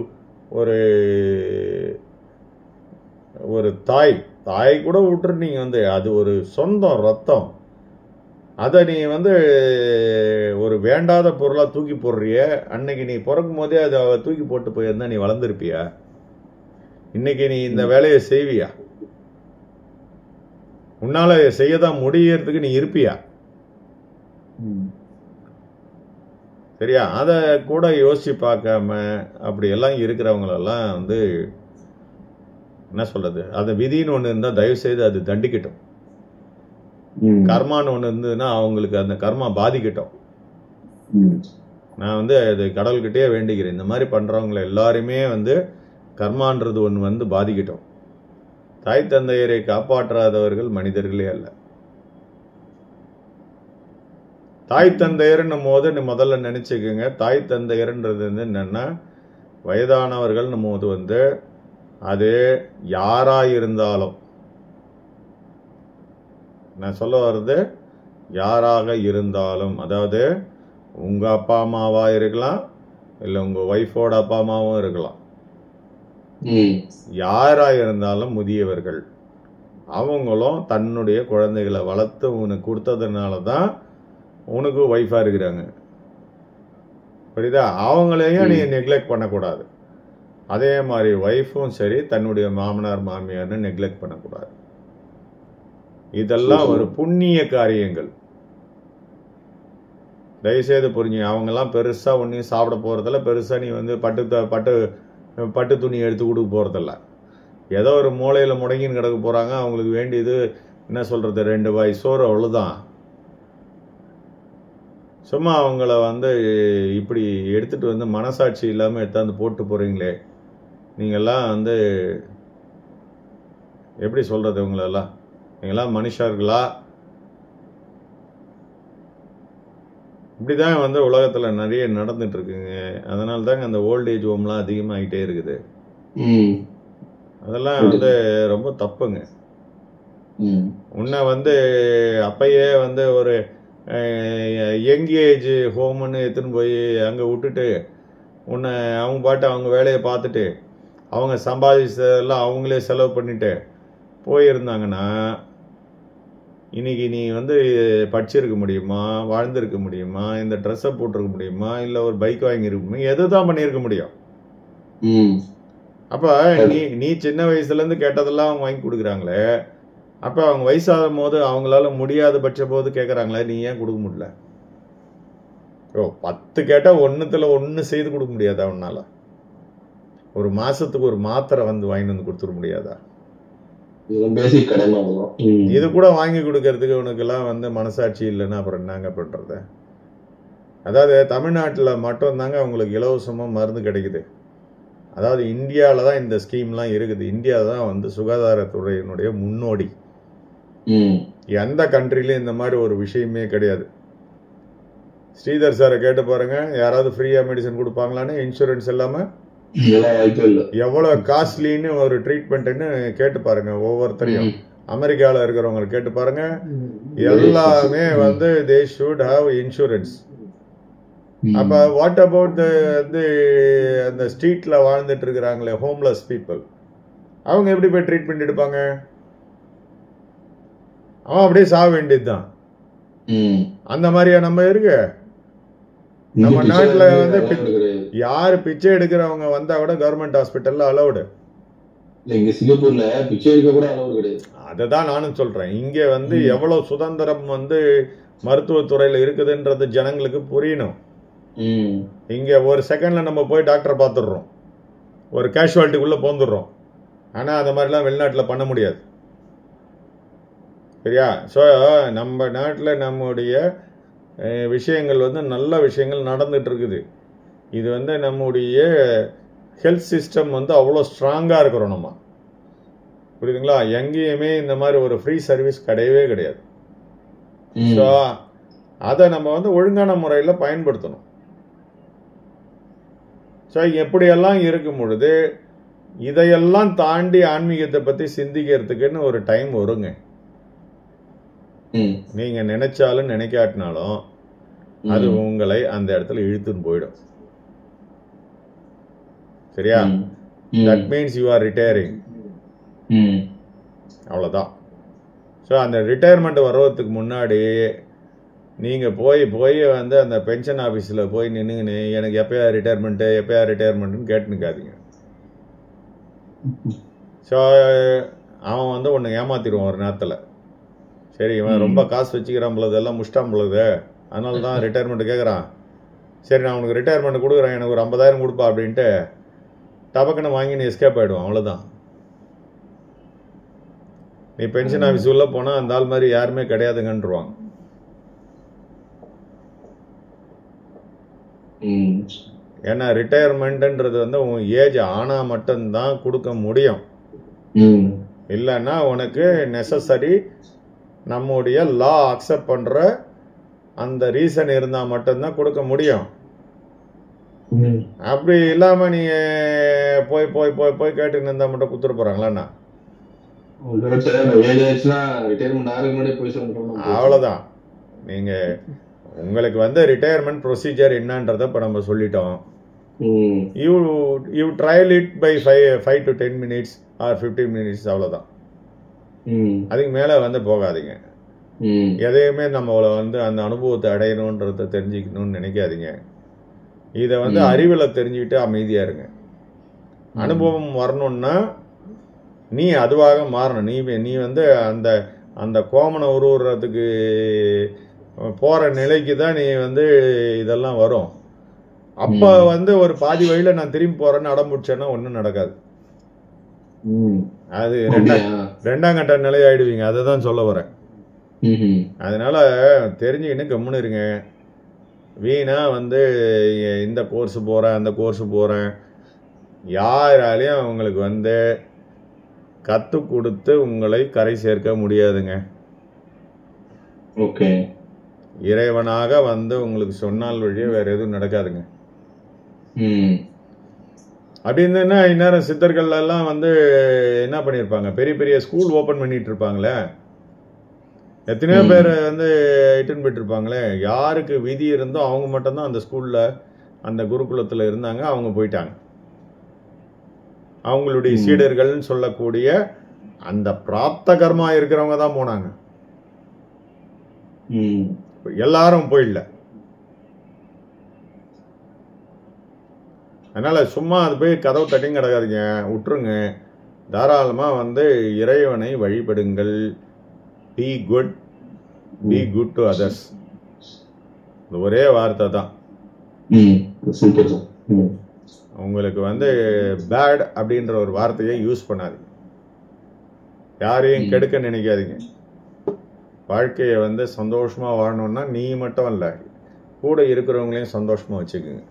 ஒரு தாய் கூட விட்டுரு நீங்க வந்து அது ஒரு சொந்தம் ரத்தம். அதை நீ வந்து ஒரு வேண்டாத பொருளாக தூக்கி போடுறிய. அன்னைக்கு நீ பிறக்கும் போதே அதை தூக்கி போட்டு போயிருந்தா நீ வளர்ந்துருப்பியா? இன்னைக்கு நீ இந்த வேலையை செய்வியா? உன்னால செய்யதான் முடியறதுக்கு நீ இருப்பியா? சரியா? அதை கூட யோசிச்சு பார்க்காம அப்படி எல்லாம் இருக்கிறவங்களெல்லாம் வந்து என்ன சொல்றது, அது விதின்னு ஒன்று இருந்தால் தயவு செய்து அது தண்டிக்கட்டும். கர்மான்னு ஒன்று இருந்ததுன்னா அவங்களுக்கு அந்த கர்மா பாதிக்கட்டும். நான் வந்து அது கடவுள்கிட்டயே வேண்டிக்கிறேன். இந்த மாதிரி பண்றவங்களை எல்லாருமே வந்து கர்மான்றது ஒன்று வந்து பாதிக்கட்டும். தாய் தந்தையரை காப்பாற்றாதவர்கள் மனிதர்களே அல்ல. தாய் தந்தையர்னும் போது முதல்ல நினைச்சுக்கோங்க, தாய் தந்தையர்ன்றது வந்து என்னன்னா வயதானவர்கள்னும் போது வந்து அது யாரா இருந்தாலும், நான் சொல்ல வர்றது யாராக இருந்தாலும், அதாவது உங்க அப்பா அம்மாவா இருக்கலாம், இல்லை உங்க ஒய்ஃபோட அப்பா அம்மாவும் இருக்கலாம். யாரா இருந்தாலும் முதியவர்கள் அவங்களும் தன்னுடைய குழந்தைகளை வளர்த்து உனக்கு கொடுத்ததுனால தான் உனக்கு ஒய்ஃபா இருக்கிறாங்க. புரியுதா? அவங்களையும் நீ நெக்லெக்ட் பண்ணக்கூடாது. அதே மாதிரி ஒய்ஃபும் சரி தன்னுடைய மாமனார் மாமியார்னு நெக்லெக்ட் பண்ணக்கூடாது. இதெல்லாம் ஒரு புண்ணிய காரியங்கள். தயவுசெய்து புரிஞ்சுங்க. அவங்கெல்லாம் பெருசா ஒன்றையும் சாப்பிட போறதில்ல, பெருசா நீ வந்து பட்டு துணி எடுத்து கொடுக்க போறதில்ல. ஏதோ ஒரு மூலையில முடங்கின்னு கிடக்க போறாங்க. அவங்களுக்கு வேண்டியது என்ன சொல்றது, 2 வாய் சோறு, அவ்வளவுதான். சும்மா அவங்கள வந்து இப்படி எடுத்துட்டு வந்து மனசாட்சி இல்லாம எடுத்தாந்து போட்டு போறீங்களே, நீங்கெல்லாம் வந்து எப்படி சொல்றது, உங்களெல்லாம் நீங்கெல்லாம் மனுஷர்களா? இப்படிதான் வந்து உலகத்துல நிறைய நடந்துட்டு இருக்குங்க. அதனால தாங்க அந்த ஓல்டேஜ் ஹோம்லாம் அதிகமாகிட்டே இருக்குது. அதெல்லாம் வந்து ரொம்ப தப்புங்க. உன்னை வந்து அப்பயே வந்து ஒரு யங் ஏஜ் ஹோம்னு எடுத்துன்னு போய் அங்கே விட்டுட்டு உன்னை அவங்க பாட்டு அவங்க வேலையை பார்த்துட்டு அவங்க சம்பாதிச்சதெல்லாம் அவங்களே செலவு பண்ணிட்டு போயிருந்தாங்கன்னா இன்னைக்கு நீ வந்து படிச்சிருக்க முடியுமா, வாழ்ந்திருக்க முடியுமா, இந்த ட்ரெஸ்ஸை போட்டிருக்க முடியுமா, இல்லை ஒரு பைக் வாங்கியிருக்க முடியுமா? எது தான் பண்ணியிருக்க முடியும். அப்போ நீ சின்ன வயசுலேருந்து கேட்டதெல்லாம் அவங்க வாங்கி கொடுக்குறாங்களே, அப்போ அவங்க வயசாகும் போது அவங்களால முடியாத பட்ச போது கேட்குறாங்களே, நீ ஏன் கொடுக்க முடியல? 10 கேட்டால் 1 செய்து கொடுக்க முடியாதா உன்னால? ஒரு மாசத்துக்கு ஒரு மாத்திரை வந்து வாங்கிட்டு வந்து கொடுத்துட முடியாதா? இது கூட வாங்கி கொடுக்கறதுக்கு உனக்கெல்லாம் வந்து மனசாட்சி இல்லைன்னா அப்புறம் என்னங்க பண்றது? அதாவது தமிழ்நாட்டில் மட்டும்தாங்க அவங்களுக்கு இலவசமாக மருந்து கிடைக்குது. அதாவது இந்தியாவில் தான் இந்த ஸ்கீம்லாம் இருக்குது. இந்தியா தான் வந்து சுகாதாரத்துறையினுடைய முன்னோடி. எந்த கண்ட்ரிலையும் இந்த மாதிரி ஒரு விஷயமே கிடையாது. ஸ்ரீதர் சாரை கேட்டு பாருங்க, யாராவது ஃப்ரீயா மெடிசன் கொடுப்பாங்களான்னு, இன்சூரன்ஸ் இல்லாம எவ்வளவு காஸ்ட்லின்னு ஒரு ட்ரீட்மெண்ட்னு கேட்டு பாருங்க. ஒவ்வொருத்தரையும் அமெரிக்காவில் இருக்கிறவங்க கேட்டு பாருங்க, எல்லாமே வந்து தே ஷுட் ஹாவ் இன்சூரன்ஸ். அப்ப வாட் அபவுட் அந்த ஸ்ட்ரீட்ல வாழ்ந்துட்டு இருக்கிறாங்களே ஹோம்லெஸ் பீப்புள், அவங்க எப்படி போய் ட்ரீட்மெண்ட் எடுப்பாங்க? அவன் அப்படியே சாக வேண்டியதுதான். அந்த மாதிரியா நம்ம இருக்கு? நம்ம நாட்டுல வந்து யாரு பிச்சை எடுக்கிறவங்க வந்தா கூட கவர்மெண்ட் ஹாஸ்பிட்டல்ல அலௌடு. சிங்கப்பூர்ல பிச்சை எடுக்க கூட அலௌடு கிடையாது. அததான் நானும் சொல்றேன். இங்க வந்து எவ்வளவு சுதந்திரம் வந்து மருத்துவத்துறையில இருக்குதுன்றது ஜனங்களுக்கு புரியணும். இங்க ஒரு செகண்ட்ல நம்ம போய் டாக்டரை பார்த்துடுறோம், ஒரு கேஷுவாலிட்டிக்குள்ள போந்துடுறோம். ஆனா அந்த மாதிரிலாம் வெளிநாட்டுல பண்ண முடியாது. சரியா? ஸோ நம்ம நாட்டில் நம்முடைய விஷயங்கள் வந்து நல்ல விஷயங்கள் நடந்துட்டு இருக்குது. இது வந்து நம்முடைய ஹெல்த் சிஸ்டம் வந்து அவ்வளோ ஸ்ட்ராங்காக இருக்கிறோம் நம்ம. புரியுதுங்களா? எங்கேயுமே இந்த மாதிரி ஒரு ஃப்ரீ சர்வீஸ் கிடையவே கிடையாது. ஸோ அதை நம்ம வந்து ஒழுங்கான முறையில் பயன்படுத்தணும். ஸோ எப்படியெல்லாம் இருக்கும் பொழுது இதையெல்லாம் தாண்டி ஆன்மீகத்தை பற்றி சிந்திக்கிறதுக்குன்னு ஒரு டைம் வருங்க. நீங்க நினைச்சாலும் நினைக்காட்டினாலும் அது உங்களை அந்த இடத்துல இழுத்துன்னு போயிடும். சரியா? That means you are retiring. அவ்வளோதான். ஸோ அந்த ரிட்டையர்மெண்ட் வர்றதுக்கு முன்னாடி நீங்க போய் வந்து அந்த பென்ஷன் ஆஃபீஸில் போய் நின்றுங்கன்னு எனக்கு எப்பயா ரிட்டையர்மெண்ட்டுன்னு கேட்டுனுக்காதீங்க. ஸோ அவன் வந்து ஒன்று ஏமாத்திடுவான் ஒரு நேரத்தில். சரி, இவன் ரொம்ப காசு வச்சுக்கிறான் பொழுது, எல்லாம் முஷ்டாம் பொழுது, அதனால தான் ரிட்டையர்மெண்ட் கேட்குறான். சரி, நான் உனக்கு ரிட்டையர்மெண்ட் கொடுக்குறேன், எனக்கு ஒரு 50,000 கொடுப்பா அப்படின்ட்டு டபக்குன்னு வாங்கி நீ எஸ்கேப் ஆகிடுவான். அவ்வளோதான். நீ பென்ஷன் ஆஃபீஸ் உள்ள போனால் அந்த ஆள் மாதிரி யாருமே கிடையாதுங்கன்றுவாங்க. ம். ஏன்னா ரிட்டையர்மெண்ட்ன்றது வந்து உன் ஏஜ் ஆனால் மட்டும்தான் கொடுக்க முடியும். ம். இல்லைன்னா உனக்கு நெசசரி நம்முடைய லா அக்செப்ட் பண்ணுற அந்த ரீசன் இருந்தால் மட்டும்தான் கொடுக்க முடியும். ம். அப்படி இல்லாமல் நீ போய் போய் போய் போய் கேட்டுன்னு இருந்தால் மட்டும் கொடுத்துட்டு போகிறாங்களாண்ணா? ஏஜ் ஆயிடுச்சுன்னா ரிட்டையர்மெண்ட் ஆகிறதுக்கு முன்னாடியே போய் சொல்லணும். அவ்வளோதான். நீங்கள் உங்களுக்கு வந்து ரிட்டையர்மெண்ட் ப்ரொசீஜர் என்னன்றதை இப்போ நம்ம சொல்லிட்டோம். Hmm. You trial it by 5 to 10 minutes or 15 minutes, அவ்வளோதான். ம். அதுக்கு மேலே வந்து போகாதீங்க. ம். எதையுமே நம்மளை வந்து அந்த அனுபவத்தை அடையணுன்றதை தெரிஞ்சுக்கணும்னு நினைக்காதீங்க. இதை வந்து அறிவில் தெரிஞ்சுக்கிட்டு அமைதியாக இருங்க. அனுபவம் வரணும்னா நீ அதுவாக மாறணும். நீ வந்து அந்த அந்த கோமனை உருவுறதுக்கு போகிற நிலைக்கு தான் நீ வந்து இதெல்லாம் வரும். அப்போ வந்து ஒரு பாதி வழியில் நான் திரும்பி போகிறேன்னு அடம் பிடிச்சேன்னா ஒன்றும் நடக்காது. ம். அது அப்படியா? ரெண்டாம் கட்ட நிலை ஆயிடுவீங்க. அதை தான் சொல்ல வரேன். ம்ஹும். அதனால தெரிஞ்சுக்கின்னு கம்முன்னு இருங்க. வீணா வந்து இந்த கோர்ஸ் போகிறேன் அந்த கோர்ஸ் போகிறேன் யாராலையும் அவங்களுக்கு வந்து கற்றுக் கொடுத்து உங்களை கரை சேர்க்க முடியாதுங்க. ஓகே. இறைவனாக வந்து உங்களுக்கு சொன்னால் வழியே வேற எதுவும் நடக்காதுங்க. ம். அப்படி இருந்ததுன்னா இந்நேரம் சித்தர்கள் எல்லாம் வந்து என்ன பண்ணியிருப்பாங்க, பெரிய பெரிய ஸ்கூல் ஓப்பன் பண்ணிட்டு இருப்பாங்களே, எத்தனையோ பேர் வந்து இட்டுன்னு போயிட்டு இருப்பாங்களே. யாருக்கு விதி இருந்தோ அவங்க மட்டும்தான் அந்த ஸ்கூல்ல அந்த குருகுலத்தில் இருந்தாங்க, அவங்க போயிட்டாங்க. அவங்களுடைய சீடர்கள்னு சொல்லக்கூடிய அந்த பிராப்த கர்மா இருக்கிறவங்க தான் போனாங்க. ம். எல்லாரும் போயிடல. அதனால சும்மா அது போய் கதவு தட்டியும் கிடக்காதீங்க, விட்டுருங்க. தாராளமாக வந்து இறைவனை வழிபடுங்கள். Be good to others. இந்த ஒரே வார்த்தை தான். உங்களுக்கு வந்து பேட் அப்படின்ற ஒரு வார்த்தையை யூஸ் பண்ணாதீங்க. யாரையும் கெடுக்க நினைக்காதீங்க. வாழ்க்கையை வந்து சந்தோஷமாக வாழணும்னா நீ மட்டும் இல்லை, கூட இருக்கிறவங்களையும் சந்தோஷமாக வச்சுக்கோங்க.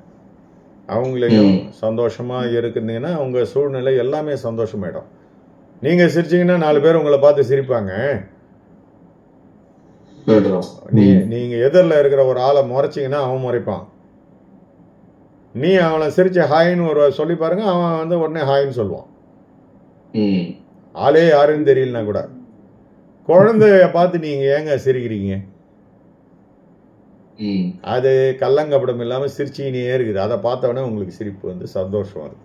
அவங்களையும் சந்தோஷமாக இருக்குதுங்கன்னா அவங்க சூழ்நிலை எல்லாமே சந்தோஷமாயிடும். நீங்கள் சிரிச்சிங்கன்னா 4 பேர் உங்களை பார்த்து சிரிப்பாங்க. நீங்கள் எதிரில் இருக்கிற ஒரு ஆளை முறைச்சிங்கன்னா அவன் முறைப்பான். நீ அவனை சிரிச்சு ஹாயின்னு ஒரு சொல்லி பாருங்க, அவன் வந்து உடனே ஹாயின்னு சொல்லுவான். ஆளே யாருன்னு தெரியலனா கூட. குழந்தைய பார்த்து நீங்க ஏங்க சிரிக்கிறீங்க? அது கள்ளங்கப்படம் இல்லாம சிரிச்சினே இருக்குது. அதை பார்த்தவொடனே உங்களுக்கு சிரிப்பு வந்து சந்தோஷம் வருது.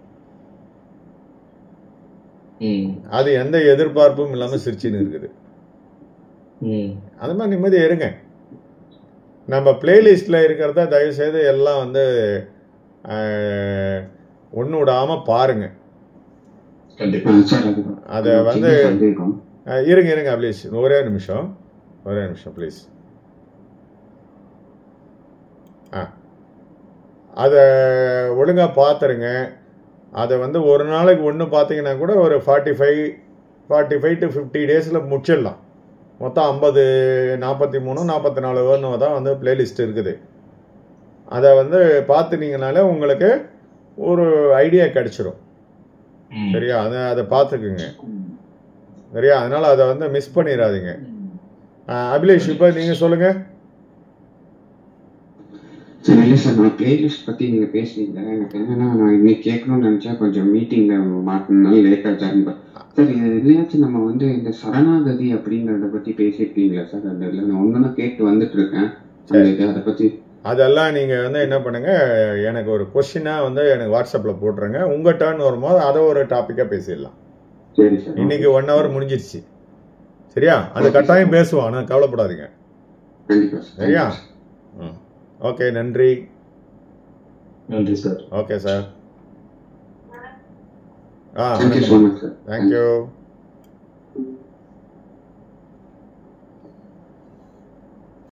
அது எந்த எதிர்பார்ப்பும் இல்லாம சிரிச்சின்னு இருக்குது. அது மாதிரி நிம்மதியா இருங்க. நம்ம பிளேலிஸ்ட்ல இருக்கிறத தயவு செய்து எல்லாம் வந்து ஒன்று விடாம பாருங்க. அதை வந்து இருங்க ப்ளீஸ், ஒரே நிமிஷம் ப்ளீஸ். அதை ஒழுங்காக பார்த்துருங்க. அதை வந்து ஒரு நாளைக்கு ஒன்று பார்த்தீங்கன்னா கூட ஒரு 45 to 50 டேஸில் முடிச்சிடலாம். மொத்தம் 50, 43, 44 தான் வந்து பிளேலிஸ்ட் இருக்குது. அதை வந்து பார்த்துனீங்கனாலே உங்களுக்கு ஒரு ஐடியா கிடைச்சிடும். சரியா? அதை பார்த்துக்குங்க. சரியா? அதனால அதை வந்து மிஸ் பண்ணிடாதீங்க. அபிலேஷ், இப்போ நீங்கள் சொல்லுங்க. சார் இல்லை சார், நான் பிளேலிஸ்ட் பற்றி நீங்கள் பேசுனீங்க. எனக்கு என்னன்னா, நான் இன்னைக்கு கேட்கணும்னு நினச்சேன், கொஞ்சம் மீட்டிங்கில் மாட்டினாலும் லேட் ஆச்சாருன்னு. சார் இதுலையாச்சும் நம்ம வந்து இந்த சரணாகதி அப்படிங்கிறத பற்றி பேசியிருக்கீங்களா சார்? அந்த இதில் நான் ஒன்றுனா கேட்டு வந்துட்டு இருக்கேன். அதை பற்றி அதெல்லாம் நீங்கள் வந்து என்ன பண்ணுங்க, எனக்கு ஒரு கொஸ்டினாக வந்து எனக்கு வாட்ஸ்அப்பில் போட்டுருங்க. உங்கள் டர்ன் வரும்போது அதை ஒரு டாப்பிக்காக பேசிடலாம். சரி சார். இன்னைக்கு 1 hour முடிஞ்சிருச்சு. சரியா? அது கட்டாயம் பேசுவோம், ஆனால் கவலைப்படாதீங்க. கண்டிப்பாக. சரியா? ஓகே, நன்றி sir. Okay sir. Thank you so much sir. Thank you.